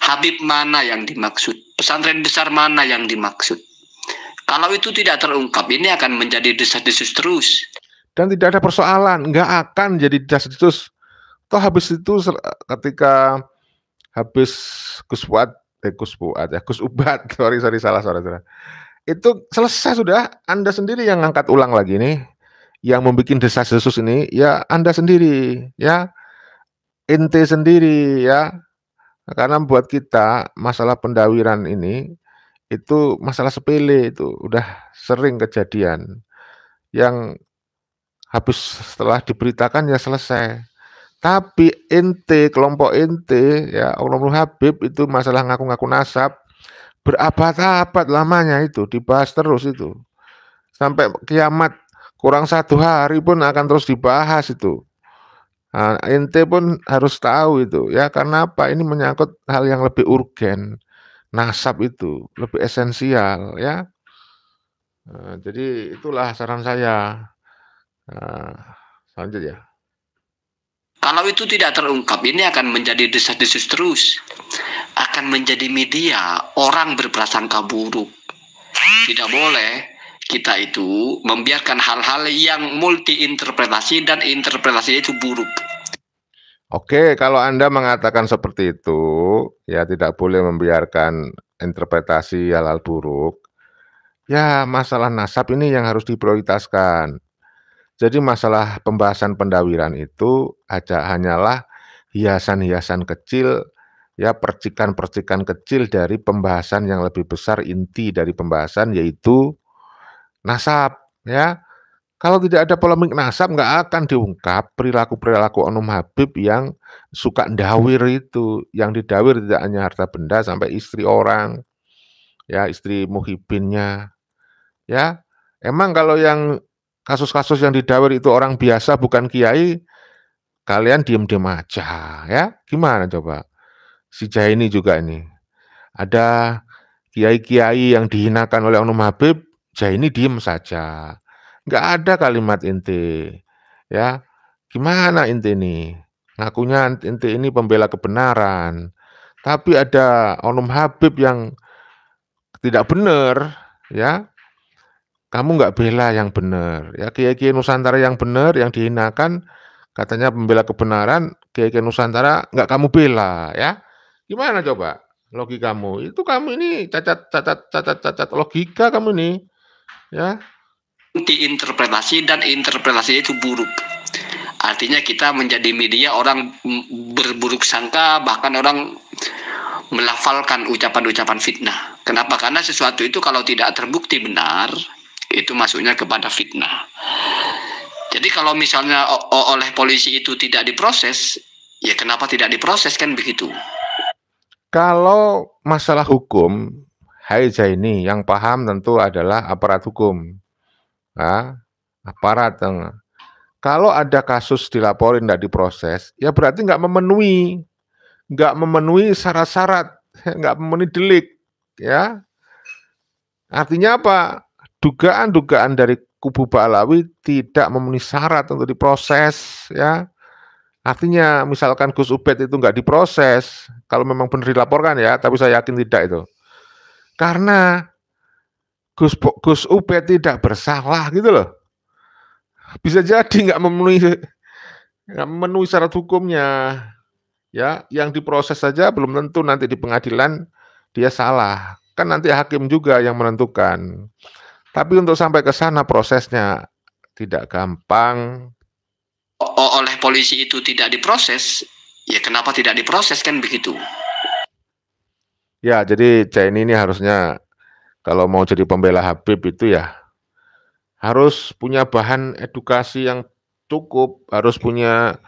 Habib mana yang dimaksud? Pesantren besar mana yang dimaksud? Kalau itu tidak terungkap, ini akan menjadi desas-desus terus. Dan tidak ada persoalan, nggak akan jadi desas-desus. Toh habis itu ketika habis Gus Ubad, sorry salah. Itu selesai sudah, Anda sendiri yang ngangkat ulang lagi nih, yang membuat desas-desus ini, ya Anda sendiri, ya, ente sendiri, ya, karena buat kita masalah pendawiran ini, itu masalah sepele, itu udah sering kejadian, yang habis setelah diberitakan ya selesai. Tapi ente, kelompok ente, ya Oknum Habib itu masalah ngaku-ngaku nasab, berabad-abad lamanya itu dibahas terus itu sampai kiamat, kurang 1 hari pun akan terus dibahas itu. Nah, ente pun harus tahu itu, ya, karena apa? Ini menyangkut hal yang lebih urgen, nasab itu lebih esensial, ya. Nah, jadi itulah saran saya. Selanjutnya. Kalau itu tidak terungkap, ini akan menjadi desas-desus terus. Akan menjadi media, orang berprasangka buruk. Tidak boleh kita itu membiarkan hal-hal yang multi-interpretasi dan interpretasi itu buruk. Oke, kalau Anda mengatakan seperti itu, ya tidak boleh membiarkan interpretasi halal buruk, ya masalah nasab ini yang harus diprioritaskan. Jadi masalah pembahasan pendawiran itu hanyalah hiasan-hiasan kecil, ya percikan-percikan kecil dari pembahasan yang lebih besar, inti dari pembahasan yaitu nasab, ya. Kalau tidak ada polemik nasab, nggak akan diungkap perilaku-perilaku Oknum Habib yang suka ndawir itu. Yang didawir tidak hanya harta benda, sampai istri orang, ya istri muhibinnya, ya. Emang kalau yang kasus-kasus yang didawir itu orang biasa, bukan kiai, kalian diem-diem aja, ya. Gimana coba? Si Jaini juga ini. Ada kiai-kiai yang dihinakan oleh Oknum Habib, Jaini diem saja. Nggak ada kalimat inti, ya. Gimana inti ini? Ngakunya inti ini pembela kebenaran. Tapi ada Oknum Habib yang tidak benar, ya. Kamu nggak bela yang benar, ya. Kiai-kiai Nusantara yang benar, yang dihinakan, katanya pembela kebenaran, kiai-kiai Nusantara nggak kamu bela, ya. Gimana coba logikamu? Itu kamu ini cacat logika kamu ini, ya. Diinterpretasi dan interpretasi itu buruk. Artinya kita menjadi media orang berburuk sangka, bahkan orang melafalkan ucapan-ucapan fitnah. Kenapa? Karena sesuatu itu kalau tidak terbukti benar, itu masuknya kepada fitnah. Jadi kalau misalnya oleh polisi itu tidak diproses, ya kenapa tidak diproses, kan begitu. Kalau masalah hukum, hai Zaini, yang paham tentu adalah aparat hukum. Nah, aparat. Kalau ada kasus dilaporin tidak diproses, ya berarti nggak memenuhi syarat-syarat, nggak memenuhi delik, ya. Artinya apa? Dugaan-dugaan dari kubu Ba'alawi tidak memenuhi syarat untuk diproses, ya. Artinya misalkan Gus Ubed itu nggak diproses, kalau memang benar dilaporkan ya, tapi saya yakin tidak itu. Karena Gus Ubed tidak bersalah gitu loh. Bisa jadi nggak memenuhi syarat hukumnya, ya. Yang diproses saja belum tentu nanti di pengadilan dia salah, kan nanti hakim juga yang menentukan. Tapi untuk sampai ke sana prosesnya tidak gampang. Oleh polisi itu tidak diproses, ya kenapa tidak diproses, kan begitu. Ya, jadi Jaini ini harusnya kalau mau jadi pembela Habib itu ya harus punya bahan edukasi yang cukup, harus punya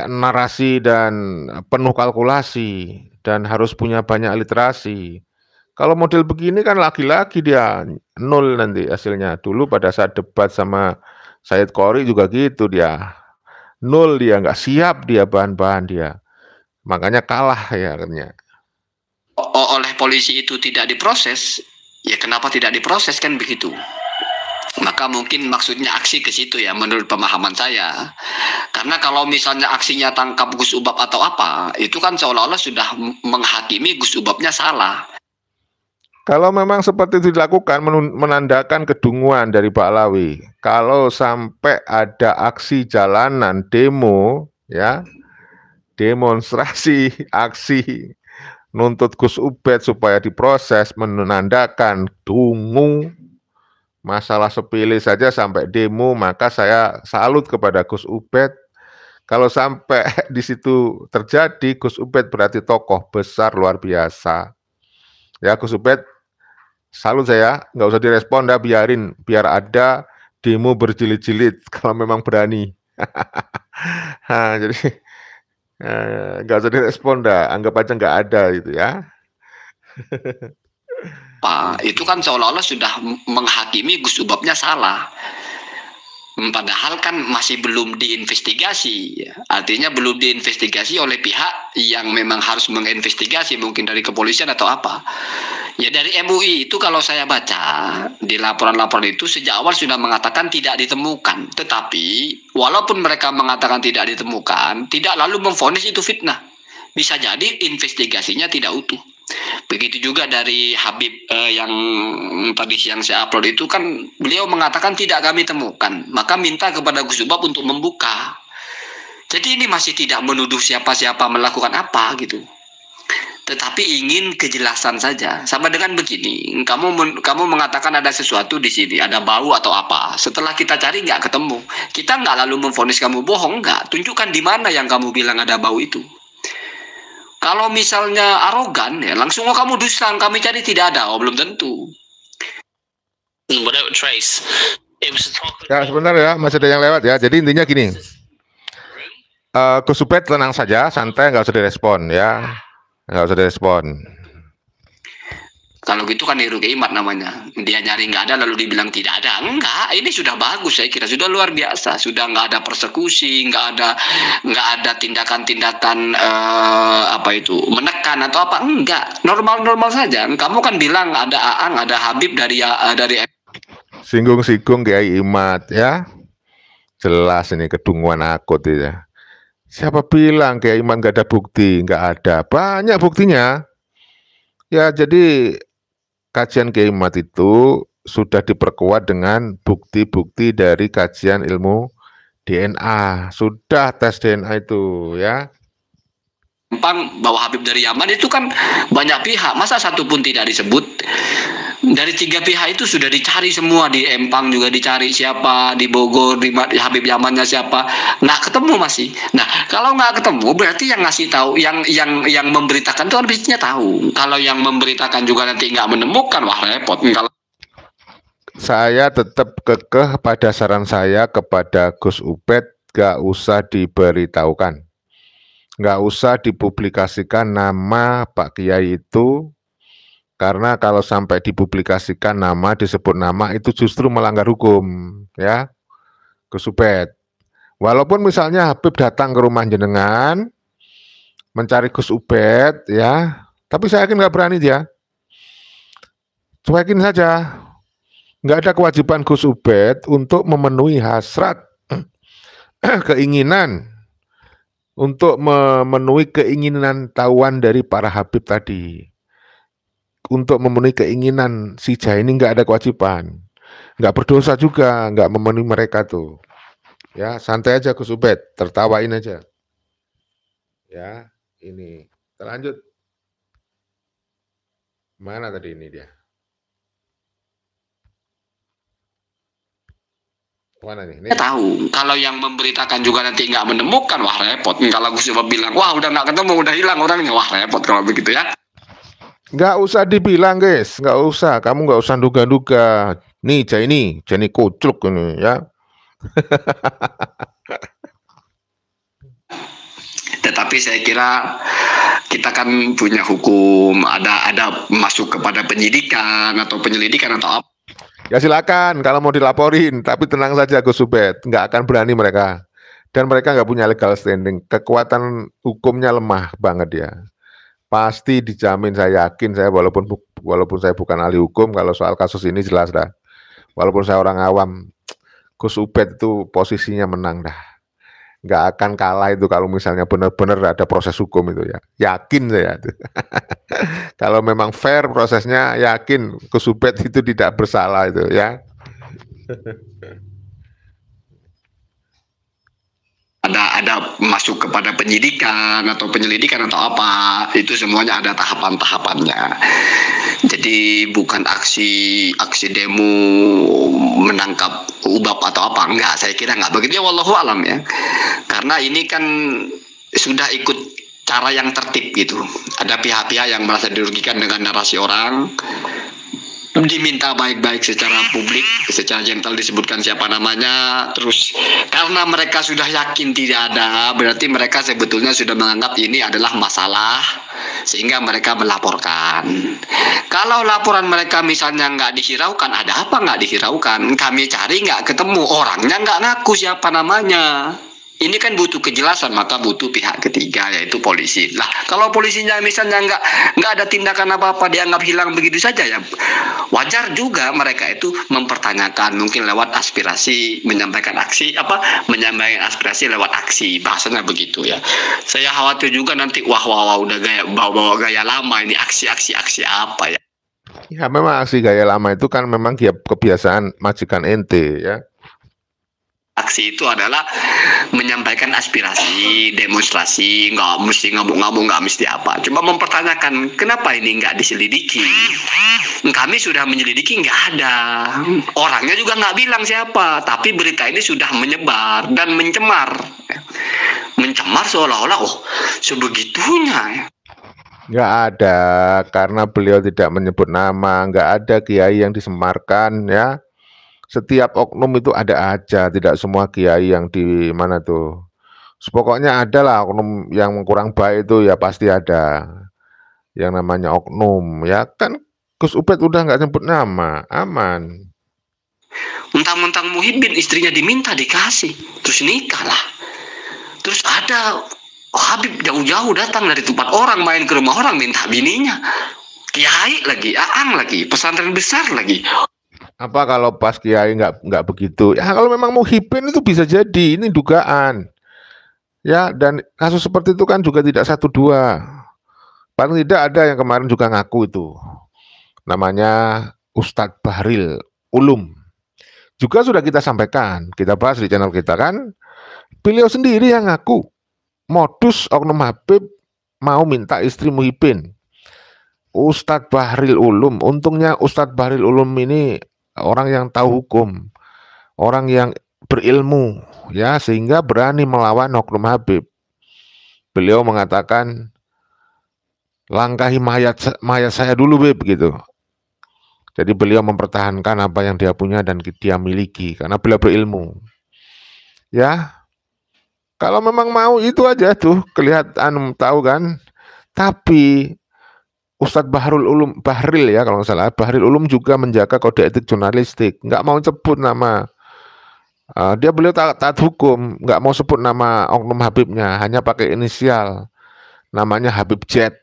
narasi dan penuh kalkulasi, dan harus punya banyak literasi. Kalau model begini kan lagi-lagi dia nol nanti hasilnya. Dulu pada saat debat sama Said Qori juga gitu, dia nol, dia nggak siap, dia bahan-bahan dia. Makanya kalah ya akhirnya. Oleh polisi itu tidak diproses, ya kenapa tidak diproses, kan begitu. Maka mungkin maksudnya aksi ke situ ya, menurut pemahaman saya. Karena kalau misalnya aksinya tangkap Gus Ubab atau apa, itu kan seolah-olah sudah menghakimi Gus Ubabnya salah. Kalau memang seperti itu dilakukan, menandakan kedunguan dari Ba'alawi. Kalau sampai ada aksi jalanan, demo, ya, demonstrasi, aksi nuntut Gus Ubed supaya diproses, menandakan dungu, masalah sepele saja sampai demo, maka saya salut kepada Gus Ubed. Kalau sampai di situ terjadi, Gus Ubed berarti tokoh besar luar biasa. Ya, Gus Ubed, salut saya, nggak usah direspon dah, biar ada demo berjilid-jilid kalau memang berani. Nah, jadi nggak usah direspon dah, anggap aja nggak ada gitu ya. Pak, itu kan seolah-olah sudah menghakimi Gus Ubabnya salah. Padahal kan masih belum diinvestigasi, artinya belum diinvestigasi oleh pihak yang memang harus menginvestigasi, mungkin dari kepolisian atau apa. Ya dari MUI itu kalau saya baca di laporan-laporan itu sejak awal sudah mengatakan tidak ditemukan. Tetapi walaupun mereka mengatakan tidak ditemukan, tidak lalu memvonis itu fitnah. Bisa jadi investigasinya tidak utuh. Begitu juga dari Habib yang tadi siang saya upload itu kan beliau mengatakan tidak kami temukan, maka minta kepada Gus Ubab untuk membuka. Jadi ini masih tidak menuduh siapa-siapa melakukan apa gitu. tetapi ingin kejelasan saja. Sama dengan begini, kamu mengatakan ada sesuatu di sini, ada bau atau apa. Setelah kita cari nggak ketemu, kita nggak lalu memvonis kamu bohong, nggak. Tunjukkan di mana yang kamu bilang ada bau itu. Kalau misalnya arogan, ya langsung kamu dusta, kami cari tidak ada. Oh, belum tentu. Without trace. Ya sebentar ya, masih ada yang lewat ya. Jadi intinya gini, Gus Ubed tenang saja, santai, nggak usah direspon ya, nggak usah direspon. Kalau gitu kan niru Imat namanya. Dia nyari nggak ada lalu dibilang tidak ada. Enggak, ini sudah bagus, saya kira sudah luar biasa. Sudah nggak ada persekusi, nggak ada tindakan-tindakan apa itu menekan atau apa. Enggak, normal-normal saja. Kamu kan bilang ada Aang, ada Habib dari Singgung-singgung Kiai Imat ya. Jelas ini kedunguan akut ya. Siapa bilang Kiai Imat nggak ada bukti? Nggak ada, banyak buktinya. Ya jadi kajian Kiai Imat itu sudah diperkuat dengan bukti-bukti dari kajian ilmu DNA. Sudah tes DNA itu ya. Empang bahwa Habib dari Yaman itu kan banyak pihak, masa satu pun tidak disebut? Dari 3 pihak itu sudah dicari semua, di Empang juga dicari siapa, di Bogor di Habib Yamannya siapa, nggak ketemu masih. Nah kalau nggak ketemu berarti yang ngasih tahu, yang memberitakan itu kan biasanya tahu. Kalau yang memberitakan juga nanti nggak menemukan, wah repot. Kalau saya tetap kekeh pada saran saya kepada Gus Ubed, nggak usah diberitahukan, nggak usah dipublikasikan nama Pak Kiai itu. Karena kalau sampai dipublikasikan nama, disebut nama, itu justru melanggar hukum, ya, Gus Ubed. Walaupun misalnya Habib datang ke rumah jenengan, mencari Gus Ubed, ya, tapi saya yakin nggak berani dia. Cuekin saja. Nggak ada kewajiban Gus Ubed untuk memenuhi hasrat, keinginan, untuk memenuhi keinginan tahuan dari para Habib tadi. Untuk memenuhi keinginan si Jaini nggak ada kewajiban, nggak berdosa juga, nggak memenuhi mereka tuh. Ya santai aja Gus Ubed, tertawain aja. Ya ini terlanjut. Mana tadi ini dia? Mana nih? Ini tahu. Kalau yang memberitakan juga nanti nggak menemukan, wah repot. Kalau Gus Ubed bilang, wah udah nggak ketemu, udah hilang orangnya, wah repot kalau begitu ya. Nggak usah dibilang guys, nggak usah, kamu nggak usah duga-duga. Nih Jaini kucluk ini ya. Tetapi saya kira kita kan punya hukum, ada masuk kepada penyidikan atau penyelidikan atau apa. Ya silakan kalau mau dilaporin, tapi tenang saja Gus Ubed, nggak akan berani mereka. Dan mereka nggak punya legal standing, kekuatan hukumnya lemah banget ya. Pasti dijamin, saya yakin, saya walaupun saya bukan ahli hukum, kalau soal kasus ini jelas dah. Walaupun saya orang awam, Gus Ubed itu posisinya menang dah. Nggak akan kalah itu kalau misalnya benar-benar ada proses hukum itu ya. Yakin saya. Kalau memang fair prosesnya, yakin Gus Ubed itu tidak bersalah itu ya. Ada masuk kepada penyidikan atau penyelidikan atau apa, itu semuanya ada tahapan-tahapannya. Jadi bukan aksi demo menangkap ubab atau apa, enggak, saya kira enggak begitu ya, wallahu alam ya. Karena ini kan sudah ikut cara yang tertib gitu. Ada pihak-pihak yang merasa dirugikan dengan narasi orang, diminta baik-baik secara publik, secara gentle disebutkan siapa namanya, terus karena mereka sudah yakin tidak ada, berarti mereka sebetulnya sudah menganggap ini adalah masalah, sehingga mereka melaporkan. Kalau laporan mereka misalnya nggak dihiraukan, ada apa nggak dihiraukan? Kami cari nggak ketemu, orangnya nggak ngaku siapa namanya. Ini kan butuh kejelasan, maka butuh pihak ketiga, yaitu polisi. Lah, kalau polisinya misalnya nggak ada tindakan apa-apa, dianggap hilang begitu saja ya, wajar juga mereka itu mempertanyakan, mungkin lewat aspirasi, menyampaikan menyampaikan aspirasi lewat aksi, bahasanya begitu ya. Saya khawatir juga nanti wah udah bawa gaya lama ini, aksi apa ya? Ya memang aksi gaya lama itu kan memang kebiasaan majikan ente ya. aksi itu adalah menyampaikan aspirasi, demonstrasi, nggak mesti ngamuk-ngamuk, nggak mesti apa. Cuma mempertanyakan kenapa ini nggak diselidiki. Kami sudah menyelidiki, nggak ada. Orangnya juga nggak bilang siapa, tapi berita ini sudah menyebar dan mencemar. Mencemar seolah-olah, oh sebegitunya. Nggak ada, karena beliau tidak menyebut nama, nggak ada kiai yang disemarkan ya. Setiap oknum itu ada aja, tidak semua kiai yang di mana tuh. Pokoknya ada lah oknum yang kurang baik itu ya pasti ada. Yang namanya oknum ya kan, Gus Ubed udah nggak nyebut nama, aman. Mentang-mentang Muhyiddin istrinya diminta dikasih, terus nikah lah. Terus ada Habib jauh-jauh datang dari tempat orang, main ke rumah orang minta bininya. Kiai lagi, aang lagi, pesantren besar lagi. Apa kalau pas kiai nggak begitu? Ya kalau memang Muhyiddin itu bisa jadi, ini dugaan. Ya, dan kasus seperti itu kan juga tidak satu dua. Paling tidak ada yang kemarin juga ngaku itu. Namanya Ustadz Bahril Ulum. Juga sudah kita sampaikan, kita bahas di channel kita kan. Beliau sendiri yang ngaku modus oknum Habib mau minta istri Muhyiddin. Ustadz Bahril Ulum, untungnya Ustadz Bahril Ulum ini orang yang tahu hukum, orang yang berilmu, ya, sehingga berani melawan oknum Habib. Beliau mengatakan, langkahi mayat saya dulu, Beb, gitu. Jadi beliau mempertahankan apa yang dia punya dan dia miliki, karena beliau berilmu. Ya, kalau memang mau itu aja tuh, kelihatan tahu kan. Tapi Ustadz Bahril ya kalau nggak salah, Bahril Ulum juga menjaga kode etik jurnalistik, nggak mau sebut nama. Beliau taat hukum, nggak mau sebut nama oknum Habibnya, hanya pakai inisial, namanya Habib Jet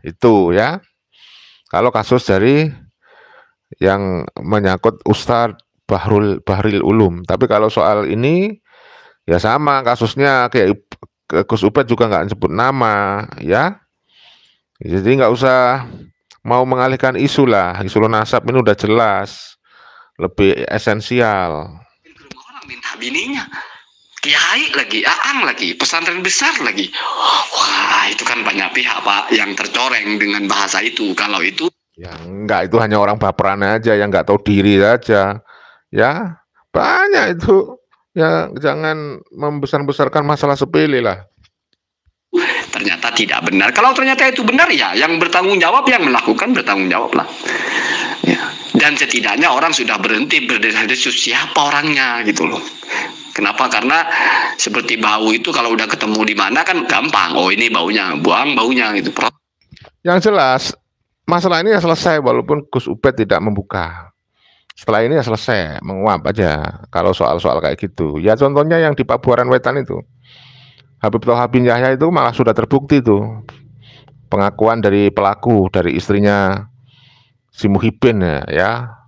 itu ya. Kalau kasus dari yang menyangkut Ustadz Bahril Ulum, tapi kalau soal ini ya sama kasusnya kayak Gus Ubed juga nggak sebut nama ya. Jadi nggak usah mau mengalihkan isu lah, isu nasab ini udah jelas, lebih esensial. Orang minta bininya, kiai lagi, aang lagi, pesantren besar lagi. Wah, itu kan banyak pihak Pak yang tercoreng dengan bahasa itu. Kalau itu ya enggak, itu hanya orang baperan aja yang nggak tahu diri saja. Ya banyak itu. Ya jangan membesar-besarkan masalah sepele lah. Ternyata tidak benar. Kalau ternyata itu benar ya, yang bertanggung jawab, yang melakukan bertanggung jawab lah. Ya. Dan setidaknya orang sudah berhenti berdesas-desus siapa orangnya gitu loh. Kenapa? Karena seperti bau itu kalau udah ketemu di mana kan gampang. Oh ini baunya, buang baunya gitu. Yang jelas masalah ini ya selesai walaupun Gus Ubed tidak membuka. Setelah ini ya selesai, menguap aja. Kalau soal-soal kayak gitu, ya contohnya yang di Pabuaran Wetan itu. Habib Toha bin Yahya itu malah sudah terbukti tuh pengakuan dari pelaku, dari istrinya si Muhyiddin ya.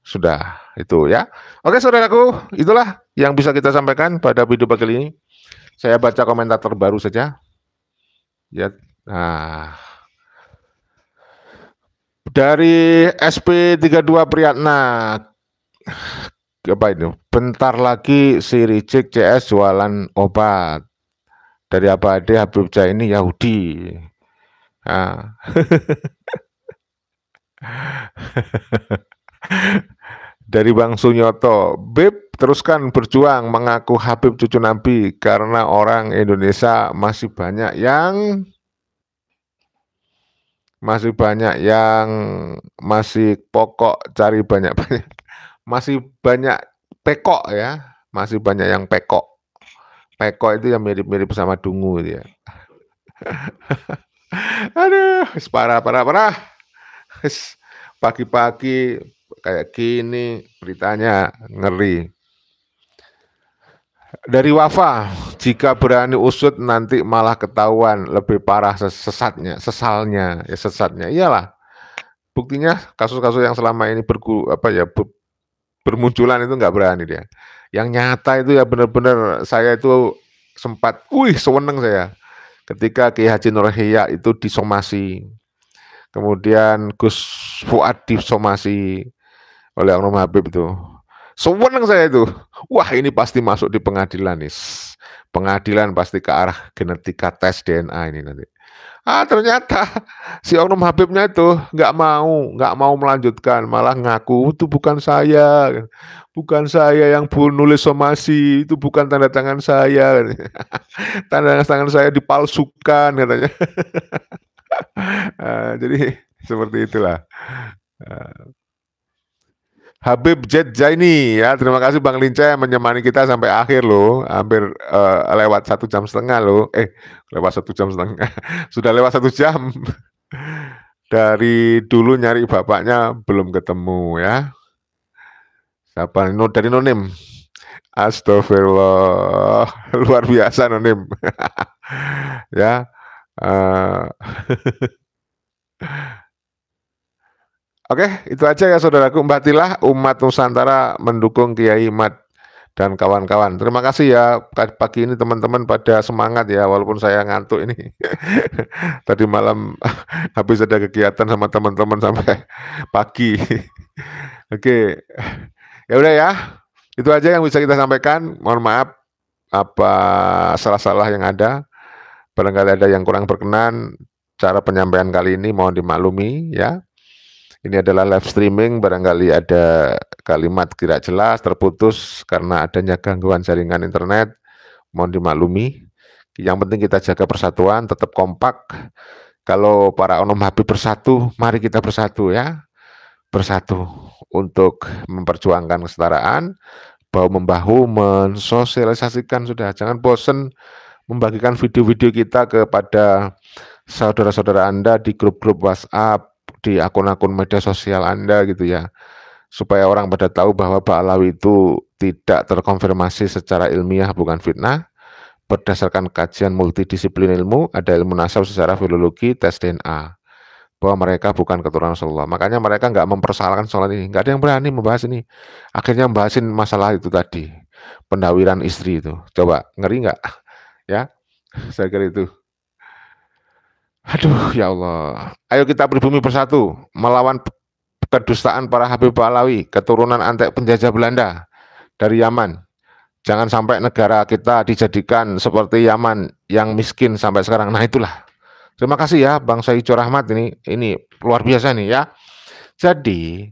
Sudah itu ya. Oke saudaraku, itulah yang bisa kita sampaikan pada video pagi ini. Saya baca komentar terbaru saja. Ya, nah, dari SP32 Priyatna, apa ini? Bentar lagi si Rizik CS jualan obat. Dari Abadi Habib Jah ini Yahudi. Nah. Dari Bang Sunyoto, Beb teruskan berjuang mengaku Habib cucu Nabi karena orang Indonesia masih banyak yang masih pokok cari banyak-banyak, masih banyak pekok ya, masih banyak yang pekok. Pekok itu yang mirip-mirip sama dungu gitu ya. Aduh, parah. Pagi-pagi kayak gini beritanya ngeri. Dari Wafa, jika berani usut nanti malah ketahuan lebih parah sesalnya. Iyalah. Buktinya kasus-kasus yang selama ini bermunculan itu nggak berani dia. Yang nyata itu ya benar-benar saya itu sempat, seneng saya ketika Kiai Haji Nur Ihya itu disomasi, kemudian Gus Fuad disomasi oleh oknum Habib itu. Seneng saya itu. Wah, ini pasti masuk di pengadilan nih. Pengadilan pasti ke arah genetika tes DNA ini nanti. Ternyata si oknum Habibnya itu nggak mau melanjutkan, malah ngaku itu bukan saya yang nulis somasi, itu bukan tanda tangan saya, tanda tangan saya dipalsukan katanya. Jadi seperti itulah. Habib Jet Jaini ya, terima kasih Bang Lince menemani kita sampai akhir loh, hampir lewat 1,5 jam loh, lewat 1,5 jam, sudah lewat 1 jam. Dari dulu nyari bapaknya belum ketemu ya. Siapa? Dari Nonim. Astagfirullah, luar biasa Nonim. Ya. Oke, itu aja ya saudaraku. Mbak Tilah, umat Nusantara mendukung Kiai Mat dan kawan-kawan. Terima kasih ya, pagi ini teman-teman pada semangat ya, walaupun saya ngantuk ini. Tadi malam habis ada kegiatan sama teman-teman sampai pagi. Oke, ya udah ya, itu aja yang bisa kita sampaikan. Mohon maaf apa salah-salah yang ada. Barangkali ada yang kurang berkenan, cara penyampaian kali ini mohon dimaklumi ya. Ini adalah live streaming, barangkali ada kalimat tidak jelas, terputus karena adanya gangguan jaringan internet, mohon dimaklumi. Yang penting kita jaga persatuan, tetap kompak. Kalau para oknum Habib bersatu, mari kita bersatu ya. Bersatu untuk memperjuangkan kesetaraan, bahu-membahu mensosialisasikan sudah. Jangan bosan membagikan video-video kita kepada saudara-saudara Anda di grup-grup WhatsApp, di akun-akun media sosial Anda gitu ya, supaya orang pada tahu bahwa Pak Alawi itu tidak terkonfirmasi secara ilmiah, bukan fitnah, berdasarkan kajian multidisiplin ilmu, ada ilmu nasab secara filologi, tes DNA, bahwa mereka bukan keturunan Rasulullah. Makanya mereka nggak mempersoalkan soal ini, nggak ada yang berani membahas ini. Akhirnya membahasin masalah itu tadi, pendawiran istri itu. Coba, ngeri nggak? Ya, saya kira itu. Aduh, ya Allah. Ayo kita pribumi bersatu melawan kedustaan para Habib Alawi, keturunan antek penjajah Belanda dari Yaman. Jangan sampai negara kita dijadikan seperti Yaman yang miskin sampai sekarang. Nah itulah. Terima kasih ya Bang Saijo Rahmat, ini luar biasa nih ya. Jadi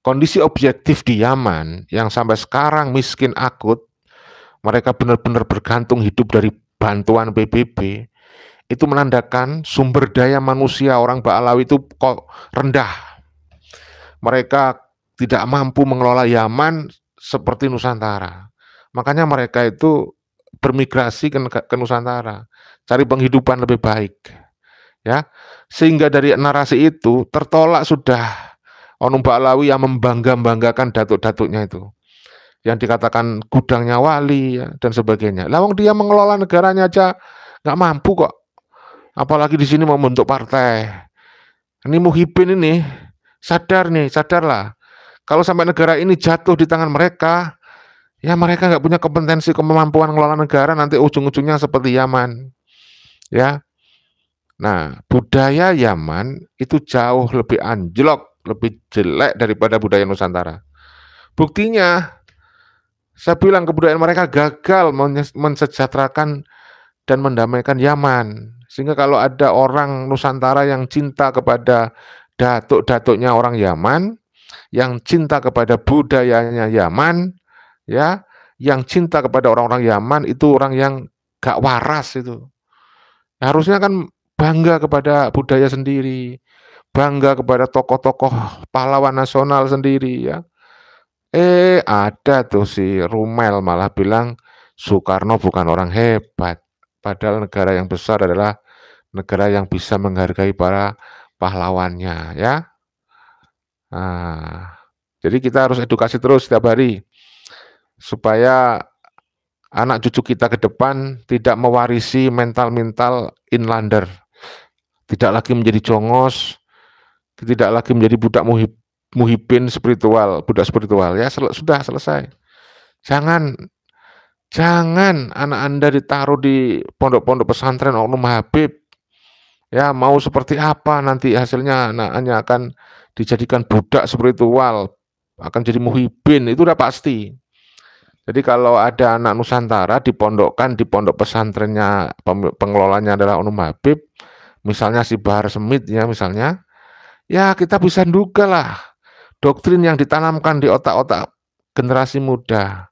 kondisi objektif di Yaman yang sampai sekarang miskin akut, mereka benar-benar bergantung hidup dari bantuan PBB. Itu menandakan sumber daya manusia orang Ba'alawi itu kok rendah. Mereka tidak mampu mengelola Yaman seperti Nusantara. Makanya mereka itu bermigrasi ke Nusantara, cari penghidupan lebih baik. Ya, sehingga dari narasi itu tertolak sudah oknum Ba'alawi yang membanggakan datuk-datuknya itu, yang dikatakan gudangnya wali ya, dan sebagainya. Lawang dia mengelola negaranya aja nggak mampu kok. Apalagi di sini mau membentuk partai. Ini Muhyiddin ini sadarlah. Kalau sampai negara ini jatuh di tangan mereka, ya mereka nggak punya kompetensi kemampuan mengelola negara, nanti ujung-ujungnya seperti Yaman. Ya. Nah, budaya Yaman itu jauh lebih anjlok, lebih jelek daripada budaya Nusantara. Buktinya, saya bilang kebudayaan mereka gagal mensejahterakan dan mendamaikan Yaman. Sehingga kalau ada orang Nusantara yang cinta kepada datuk-datuknya orang Yaman, yang cinta kepada budayanya Yaman, ya, yang cinta kepada orang-orang Yaman, itu orang yang gak waras itu. Harusnya kan bangga kepada budaya sendiri, bangga kepada tokoh-tokoh pahlawan nasional sendiri ya. Ada tuh si Rumel malah bilang Soekarno bukan orang hebat. Padahal negara yang besar adalah negara yang bisa menghargai para pahlawannya ya. Nah, jadi kita harus edukasi terus setiap hari supaya anak cucu kita ke depan tidak mewarisi mental-mental inlander, tidak lagi menjadi jongos, tidak lagi menjadi budak muhibin spiritual, budak spiritual ya. Sudah selesai. Jangan anak Anda ditaruh di pondok-pondok pesantren oknum Habib. Ya, mau seperti apa nanti hasilnya anaknya akan dijadikan budak spiritual, akan jadi muhibin, itu udah pasti. Jadi kalau ada anak Nusantara dipondokkan di pondok pesantrennya, pengelolanya adalah Oknum Habib, misalnya si Bahar Smith ya misalnya, ya kita bisa duga lah doktrin yang ditanamkan di otak-otak generasi muda.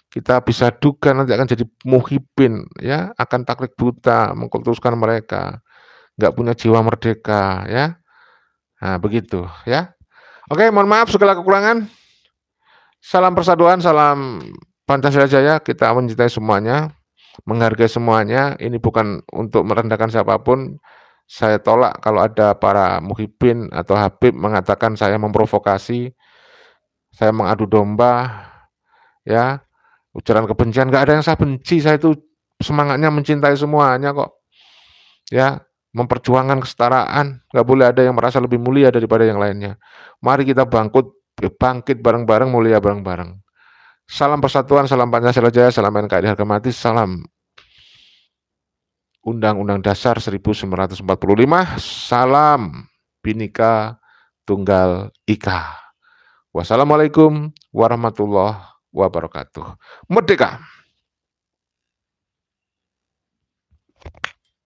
Kita bisa duga nanti akan jadi muhibin, ya, akan taklid buta, mengkultuskan mereka, nggak punya jiwa merdeka, ya. Nah, begitu, ya. Oke, mohon maaf segala kekurangan. Salam persatuan, salam Pancasila Jaya. Kita mencintai semuanya, menghargai semuanya. Ini bukan untuk merendahkan siapapun. Saya tolak kalau ada para muhibin atau habib mengatakan saya memprovokasi, saya mengadu domba, ya, ujaran kebencian. Nggak ada yang saya benci. Saya itu semangatnya mencintai semuanya kok, ya, memperjuangkan kesetaraan. Nggak boleh ada yang merasa lebih mulia daripada yang lainnya. Mari kita bangkit bareng-bareng, mulia bareng-bareng. Salam persatuan, salam Pancasila Jaya, salam NKRI harga mati, salam Undang-Undang Dasar 1945, salam Bhinneka Tunggal Ika. Wassalamualaikum warahmatullahi wabarakatuh. Merdeka!